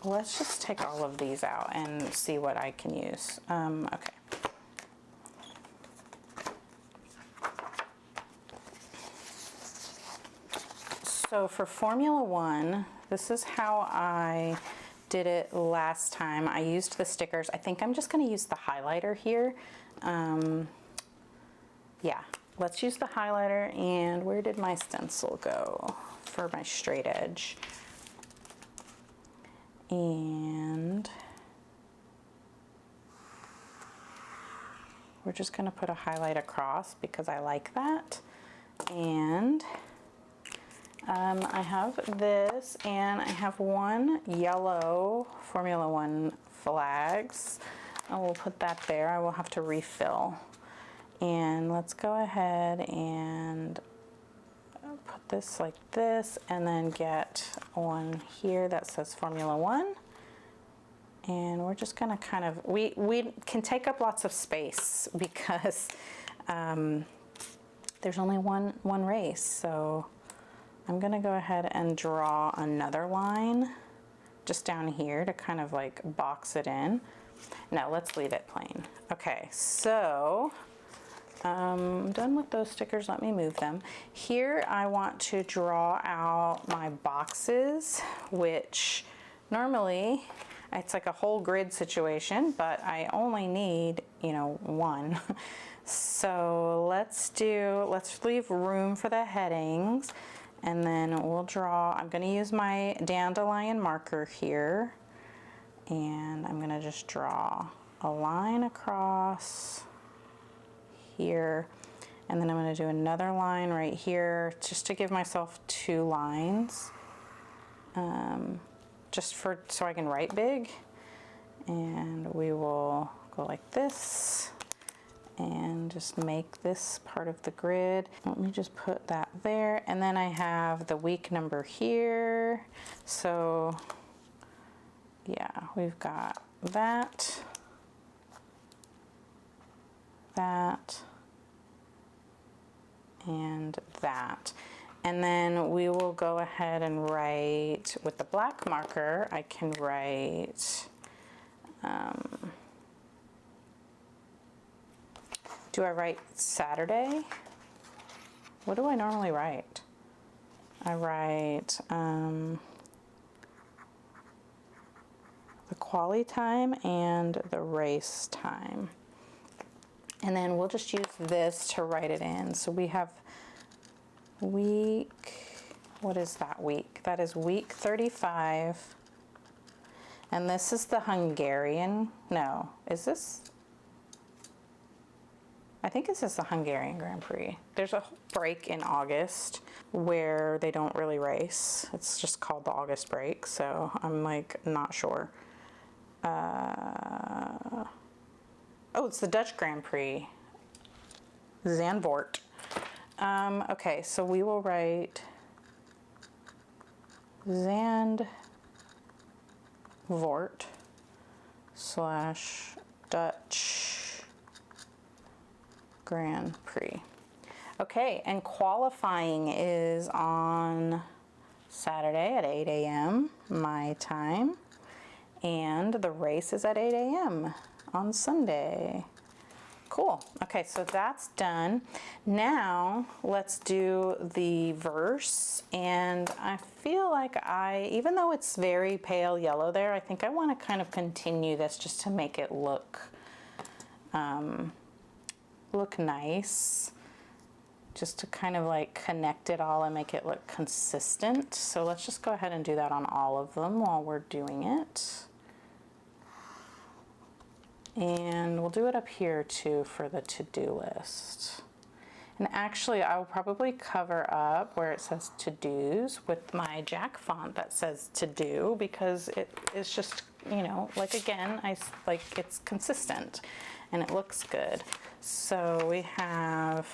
Speaker 1: Let's just take all of these out and see what I can use. Okay. So for Formula One, this is how I did it last time. I used the stickers. I think I'm just going to use the highlighter here. Yeah, let's use the highlighter. And where did my stencil go for my straight edge? And we're just going to put a highlight across because I like that. And I have this, and I have one yellow Formula One flags. I will put that there. I will have to refill. And let's go ahead and put this like this, and then get one here that says Formula One. And we're just gonna kind of, we can take up lots of space because there's only one race. So I'm gonna go ahead and draw another line just down here to kind of like box it in. No, let's leave it plain. Okay, so I'm done with those stickers. Let me move them. Here I want to draw out my boxes, which normally it's like a whole grid situation, but I only need, you know, one. So let's leave room for the headings, and then we'll draw. I'm going to use my dandelion marker here, and I'm going to just draw a line across here, and then I'm going to do another line right here just to give myself 2 lines, just so I can write big. And we will go like this and just make this part of the grid. Let me just put that there, and then I have the week number here. So yeah, we've got that, and that. And then we will go ahead and write with the black marker. I can write, do I write Saturday? What do I normally write? I write the quality time and the race time. And then we'll just use this to write it in. So we have week, what is that week? That is week 35. And this is the Hungarian, no, is this? I think this is the Hungarian Grand Prix. There's a break in August where they don't really race. It's just called the August break, so I'm like not sure. Oh, it's the Dutch Grand Prix. Zandvoort. Okay, so we will write Zandvoort / Dutch Grand Prix. Okay, and qualifying is on Saturday at 8 a.m. my time, and the race is at 8 a.m. on Sunday. Cool. Okay, so that's done. Now let's do the verse, and I feel like even though it's very pale yellow there, I think I want to kind of continue this just to make it look nice, just to kind of like connect it all and make it look consistent. So let's just go ahead and do that on all of them while we're doing it. And we'll do it up here too for the to-do list. And actually I will probably cover up where it says to-dos with my Jack font that says to do, because it is just, you know, like again, it's consistent and it looks good. So we have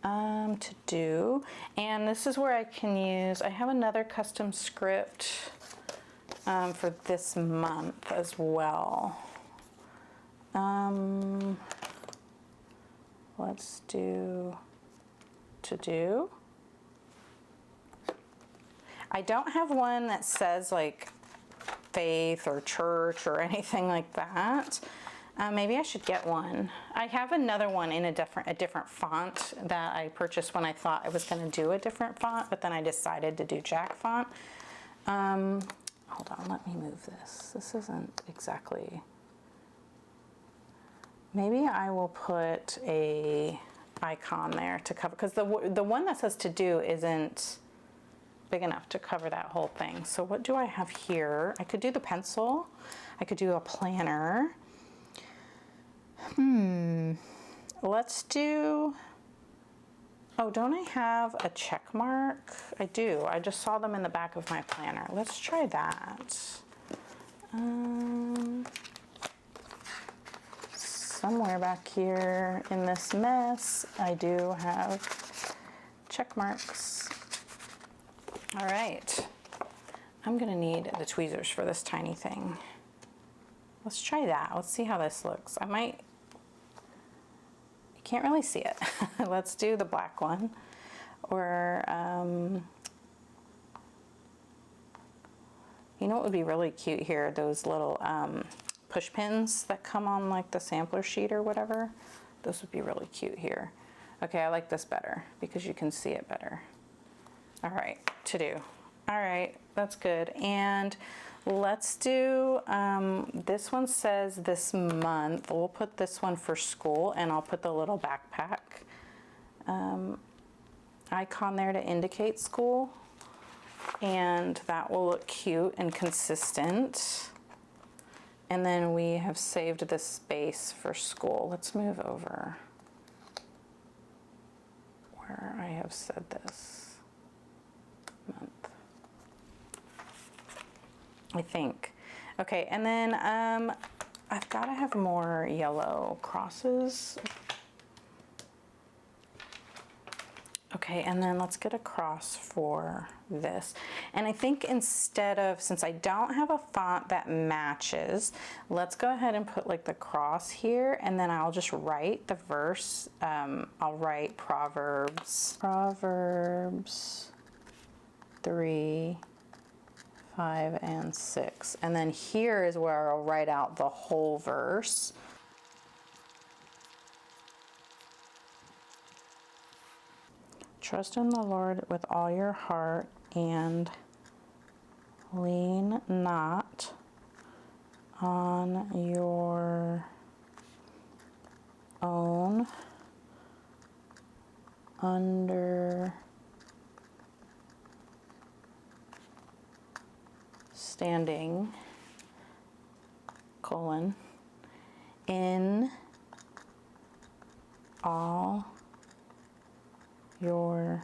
Speaker 1: to do, and this is where I can use, I have another custom script for this month as well. Let's do to do. I don't have one that says like faith or church or anything like that. Maybe I should get one. I have another one in a different font that I purchased when I thought I was going to do a different font, but then I decided to do Jack font. Hold on, let me move this. This isn't exactly. Maybe I will put a icon there to cover, because the one that says to do isn't big enough to cover that whole thing. So what do I have here? I could do the pencil. I could do a planner. Let's do, oh, don't I have a check mark? I do. I just saw them in the back of my planner. Let's try that. Somewhere back here in this mess, I do have check marks. All right. I'm gonna need the tweezers for this tiny thing. Let's try that. Let's see how this looks. You can't really see it. Let's do the black one. Or, you know what would be really cute here? Those little push pins that come on like the sampler sheet or whatever. Those would be really cute here. Okay, I like this better because you can see it better. All right, to do. All right, that's good. And let's do, this one says this month. We'll put this one for school, and I'll put the little backpack icon there to indicate school. And that will look cute and consistent. And then we have saved this space for school. Let's move over where I have said this month, I think. Okay, and then I've got to have more yellow crosses. Okay, and then let's get a cross for this. And I think instead of, since I don't have a font that matches, let's go ahead and put like the cross here, and then I'll just write the verse. I'll write Proverbs 3, 5, and 6. And then here is where I'll write out the whole verse. Trust in the Lord with all your heart and lean not on your own understanding,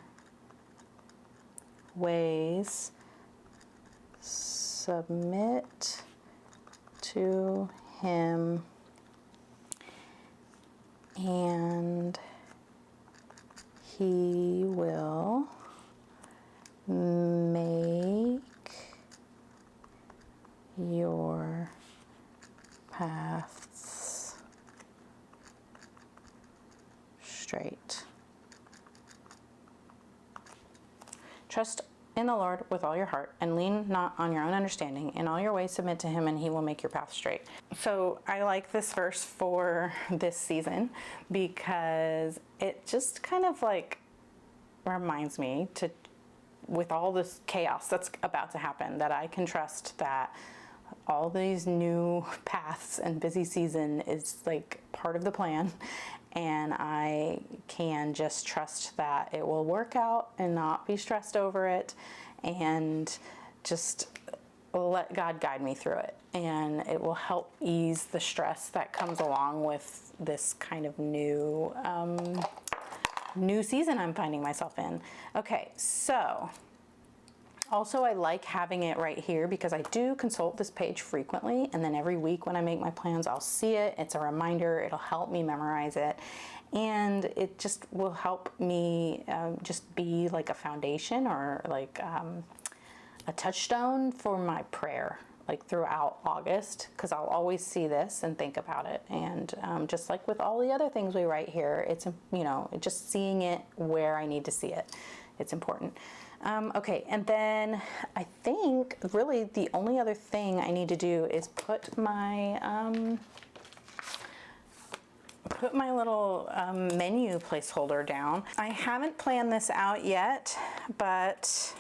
Speaker 1: in all your ways submit to him, and he will make your paths straight. Trust in the Lord with all your heart and lean not on your own understanding. In all your ways submit to him, and he will make your path straight. So I like this verse for this season because it just kind of like reminds me to, with all this chaos that's about to happen, that I can trust that all these new paths and busy season is like part of the plan, and I can just trust that it will work out and not be stressed over it, and just let God guide me through it, and it will help ease the stress that comes along with this kind of new season I'm finding myself in. Okay, so also, I like having it right here because I do consult this page frequently, and then every week when I make my plans, I'll see it. It's a reminder. It'll help me memorize it, and it just will help me just be like a foundation or like a touchstone for my prayer, like throughout August, because I'll always see this and think about it. And just like with all the other things we write here, it's, you know, just seeing it where I need to see it. It's important. Okay, and then I think really the only other thing I need to do is put my little menu placeholder down. I haven't planned this out yet, but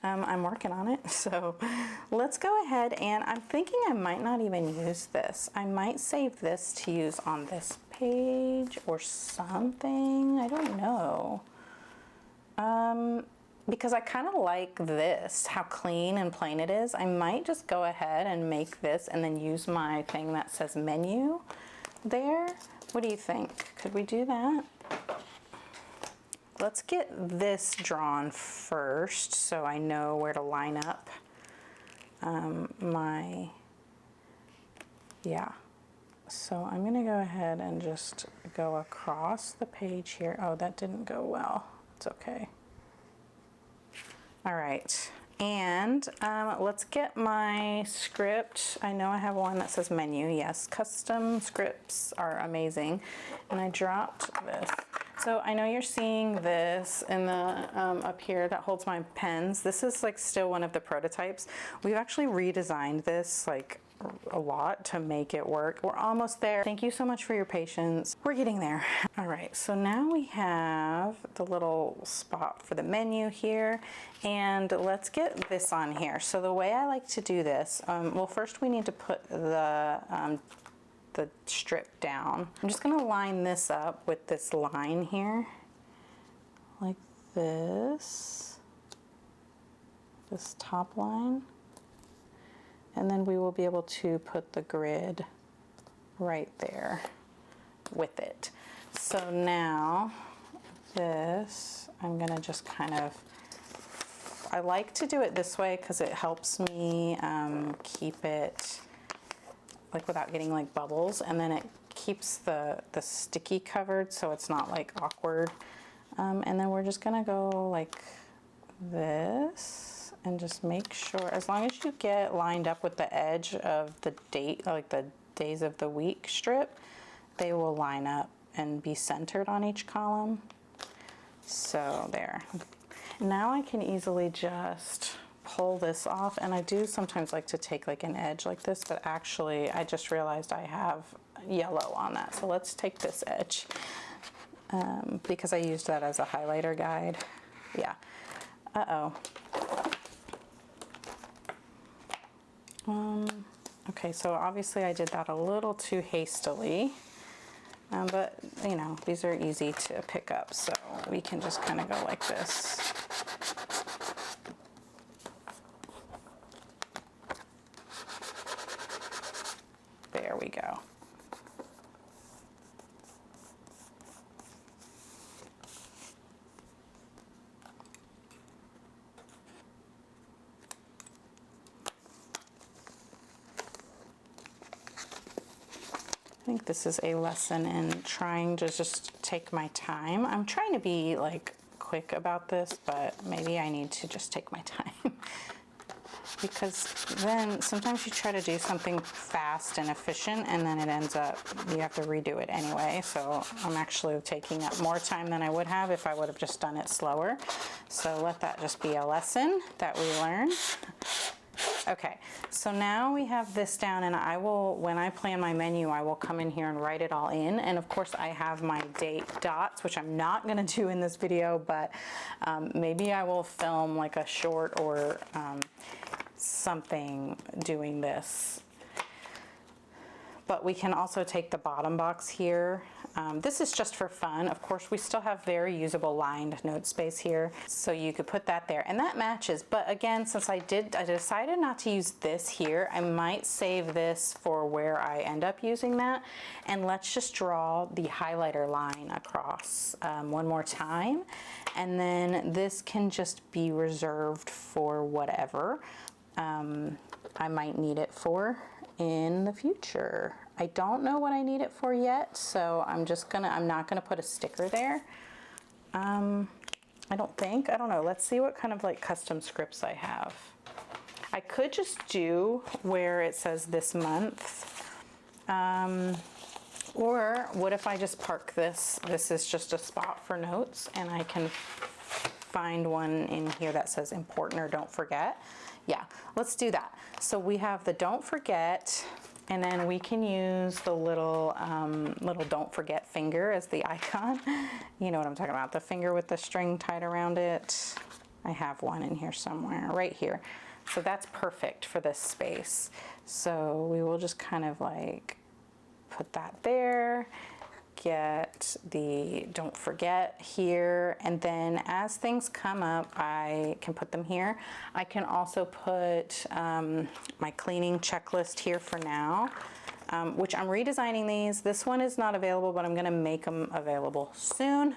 Speaker 1: I'm working on it. So let's go ahead, and I'm thinking I might not even use this. I might save this to use on this page or something. I don't know. Because I kind of like this, how clean and plain it is. I might just go ahead and make this and then use my thing that says menu there. What do you think? Could we do that? Let's get this drawn first so I know where to line up So I'm gonna go ahead and just go across the page here. Oh, that didn't go well. It's okay. All right, and let's get my script. I know I have one that says menu. Yes, custom scripts are amazing. And I dropped this. So I know you're seeing this in the up here that holds my pens. This is like still one of the prototypes. We've actually redesigned this like a lot to make it work. We're almost there. Thank you so much for your patience. We're getting there. All right, so now we have the little spot for the menu here, and let's get this on here. So the way I like to do this, well, first we need to put the strip down. I'm just gonna line this up with this line here, like this top line. And then we will be able to put the grid right there with it. So now this, I'm gonna just kind of, I like to do it this way because it helps me keep it like without getting like bubbles, and then it keeps the sticky covered so it's not like awkward. And then we're just gonna go like this. And just make sure, as long as you get lined up with the edge of the date, like the days of the week strip, they will line up and be centered on each column. So there. Now I can easily just pull this off, and I do sometimes like to take like an edge like this, but actually I just realized I have yellow on that. So let's take this edge. because I used that as a highlighter guide. Yeah. Uh-oh. Okay, so obviously I did that a little too hastily, but you know, these are easy to pick up, so we can just kind of go like this. There we go. I think this is a lesson in trying to just take my time. I'm trying to be like quick about this, but maybe I need to just take my time. Because then sometimes you try to do something fast and efficient and then it ends up, you have to redo it anyway. So I'm actually taking up more time than I would have if I would have just done it slower. So let that just be a lesson that we learn. Okay, so now we have this down, and I will, when I plan my menu, I will come in here and write it all in. And of course I have my date dots, which I'm not gonna do in this video, but maybe I will film like a short or something doing this. But we can also take the bottom box here. This is just for fun. Of course, we still have very usable lined note space here, so you could put that there, and that matches. But again, since I decided not to use this here, I might save this for where I end up using that. And let's just draw the highlighter line across one more time, and then this can just be reserved for whatever I might need it for in the future. I don't know what I need it for yet, so I'm not gonna put a sticker there. I don't know, let's see what kind of like custom scripts I have. I could just do where it says this month, or what if I just park this? This is just a spot for notes, and I can find one in here that says important or don't forget. Yeah, let's do that. So we have the don't forget, and then we can use the little don't forget finger as the icon. You know what I'm talking about, the finger with the string tied around it. I have one in here somewhere, right here. So that's perfect for this space. So we will just kind of like put that there, get the don't forget here, and then as things come up, I can put them here. I can also put my cleaning checklist here for now, which I'm redesigning these. This one is not available, but I'm gonna make them available soon.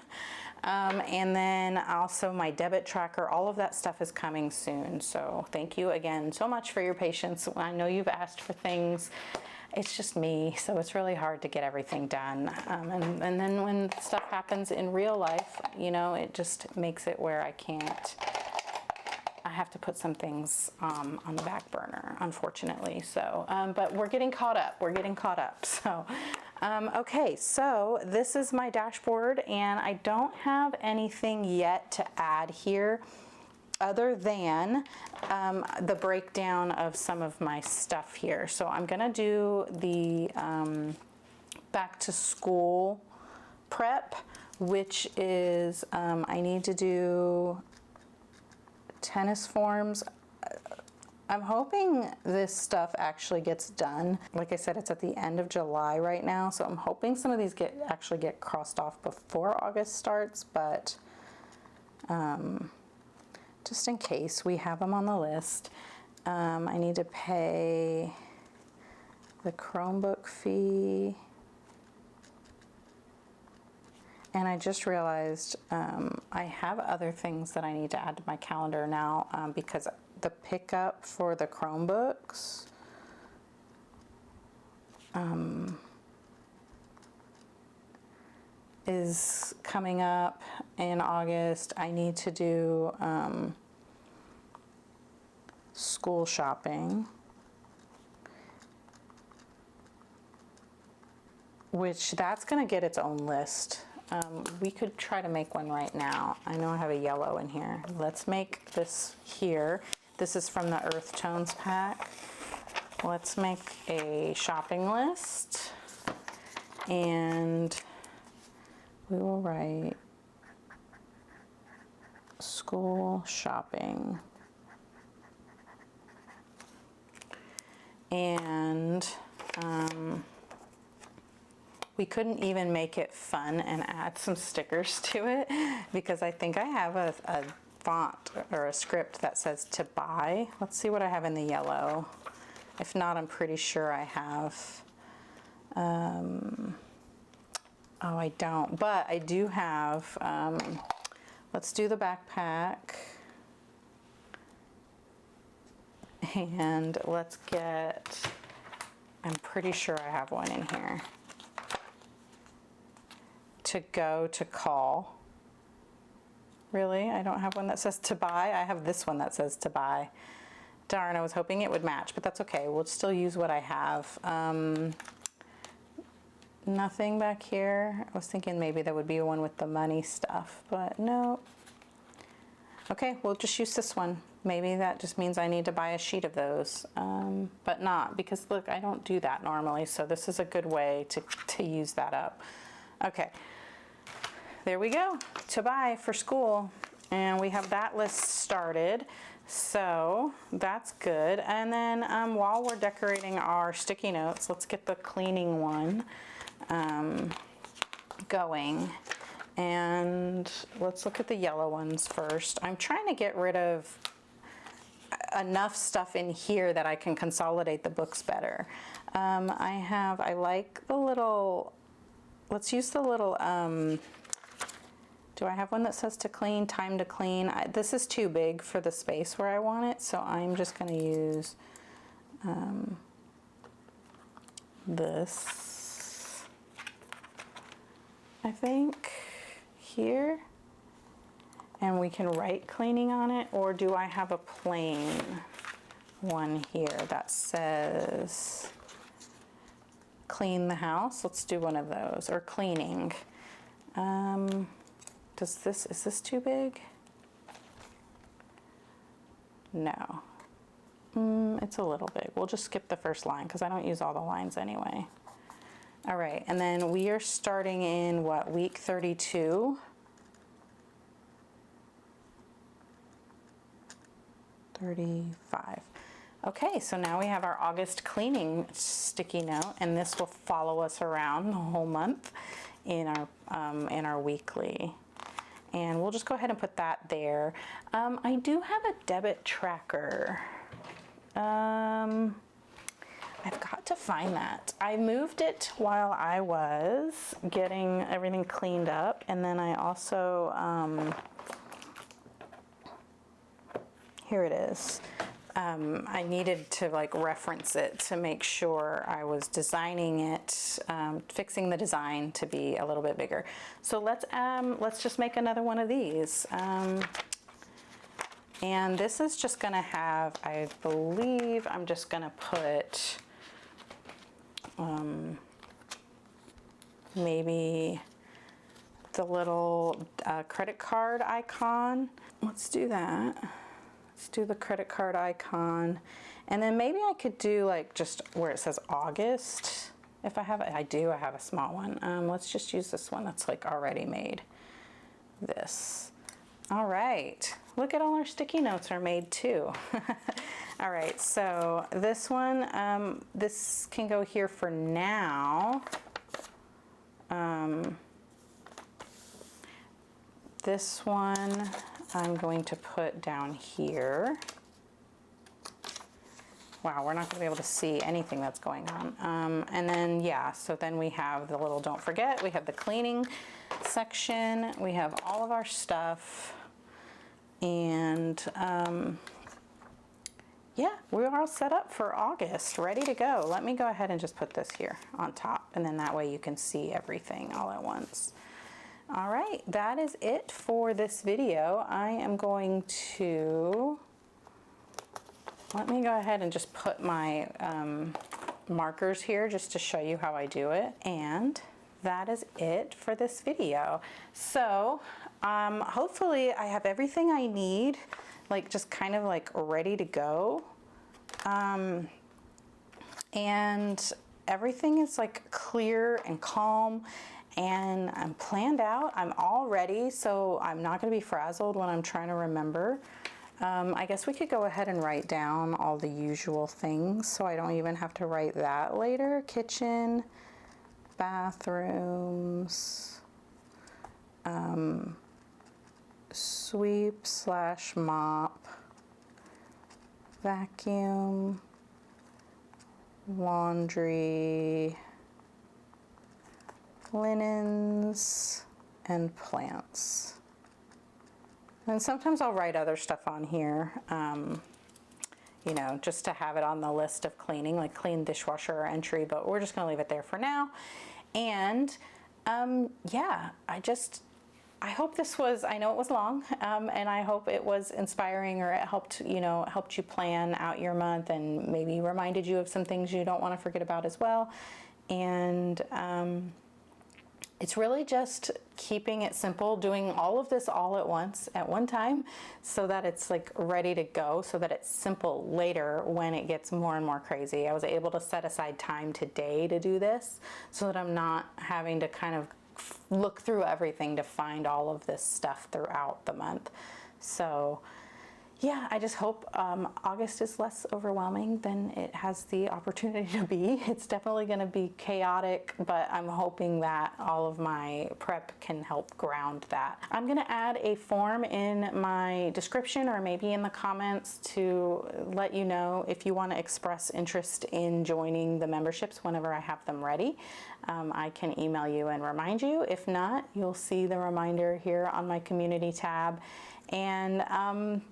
Speaker 1: And then also my debit tracker, all of that stuff is coming soon. So thank you again so much for your patience. I know you've asked for things. It's just me, so it's really hard to get everything done. And then when stuff happens in real life, you know, it just makes it where I have to put some things on the back burner, unfortunately. So, but we're getting caught up. So, okay, so this is my dashboard, and I don't have anything yet to add here other than the breakdown of some of my stuff here. So I'm gonna do the back to school prep, which is I need to do tennis forms. I'm hoping this stuff actually gets done. Like I said, it's at the end of July right now, so I'm hoping some of these actually get crossed off before August starts, but just in case we have them on the list. I need to pay the Chromebook fee. And I just realized I have other things that I need to add to my calendar now because the pickup for the Chromebooks is coming up in August. I need to do school shopping, which that's going to get its own list. We could try to make one right now. I know I have a yellow in here. Let's make this here. This is from the Earth Tones pack. Let's make a shopping list, and we will write school shopping. And we couldn't even make it fun and add some stickers to it because I think I have a font or a script that says to buy. Let's see what I have in the yellow. If not, I'm pretty sure I have. Oh, I don't, but I do have, let's do the backpack. And let's get, I'm pretty sure I have one in here. To go to call. Really? I don't have one that says to buy? I have this one that says to buy. Darn, I was hoping it would match, but that's okay. We'll still use what I have. Nothing back here. I was thinking maybe there would be one with the money stuff, but no. Okay, we'll just use this one. Maybe that just means I need to buy a sheet of those, but not, because look, I don't do that normally, so this is a good way to use that up. Okay, there we go, to buy for school, and we have that list started, so that's good. And then while we're decorating our sticky notes, let's get the cleaning one going. And let's look at the yellow ones first. I'm trying to get rid of enough stuff in here that I can consolidate the books better. I like the little, let's use the little, do I have one that says to clean, time to clean? This is too big for the space where I want it, so I'm just gonna use this, I think, here. And we can write cleaning on it, or do I have a plain one here that says clean the house? Let's do one of those, or cleaning. Is this too big? No. It's a little big. We'll just skip the first line because I don't use all the lines anyway. All right, and then we are starting in what, week 32? 35. Okay, so now we have our August cleaning sticky note, and this will follow us around the whole month in our weekly. And we'll just go ahead and put that there. I do have a debit tracker. I've got to find that. I moved it while I was getting everything cleaned up, and then I also here it is. I needed to like reference it to make sure I was designing it, fixing the design to be a little bit bigger. So let's just make another one of these. And this is just gonna have, I believe I'm just gonna put maybe the little credit card icon. Let's do that. Let's do the credit card icon. And then maybe I could do like just where it says August. If I have it, I have a small one. Let's just use this one that's like already made. This. All right. Look at all our sticky notes are made too. All right, so this one, this can go here for now. This one I'm going to put down here. Wow, we're not going to be able to see anything that's going on. And then, yeah, so then we have the little don't forget. We have the cleaning section. We have all of our stuff. And yeah, we're all set up for August, ready to go. Let me go ahead and just put this here on top, and then that way you can see everything all at once. All right, that is it for this video. I am going to, let me go ahead and just put my markers here just to show you how I do it. And that is it for this video. So hopefully I have everything I need, like just kind of like ready to go. And everything is like clear and calm, and I'm planned out. I'm all ready, so I'm not going to be frazzled when I'm trying to remember. I guess we could go ahead and write down all the usual things so I don't even have to write that later. Kitchen, bathrooms, sweep / mop, vacuum, laundry, linens, and plants. And sometimes I'll write other stuff on here, you know, just to have it on the list of cleaning, like clean dishwasher or entry, but we're just gonna leave it there for now. And yeah, I hope this was, I know it was long, and I hope it was inspiring, or it helped, you know, helped you plan out your month and maybe reminded you of some things you don't want to forget about as well. And it's really just keeping it simple, doing all of this all at once, at one time, so that it's like ready to go, so that it's simple later when it gets more and more crazy. I was able to set aside time today to do this so that I'm not having to kind of look through everything to find all of this stuff throughout the month. So yeah, I just hope August is less overwhelming than it has the opportunity to be. It's definitely going to be chaotic, but I'm hoping that all of my prep can help ground that. I'm going to add a form in my description or maybe in the comments to let you know if you want to express interest in joining the memberships whenever I have them ready. I can email you and remind you. If not, you'll see the reminder here on my community tab. And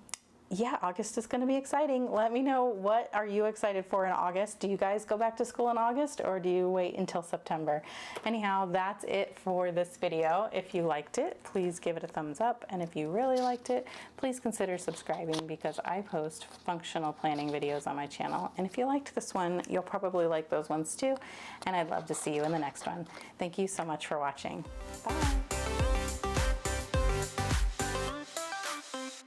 Speaker 1: yeah, August is going to be exciting. Let me know, what are you excited for in August? Do you guys go back to school in August, or do you wait until September? Anyhow, that's it for this video. If you liked it, please give it a thumbs up. And if you really liked it, please consider subscribing, because I post functional planning videos on my channel. And if you liked this one, you'll probably like those ones too. And I'd love to see you in the next one. Thank you so much for watching. Bye.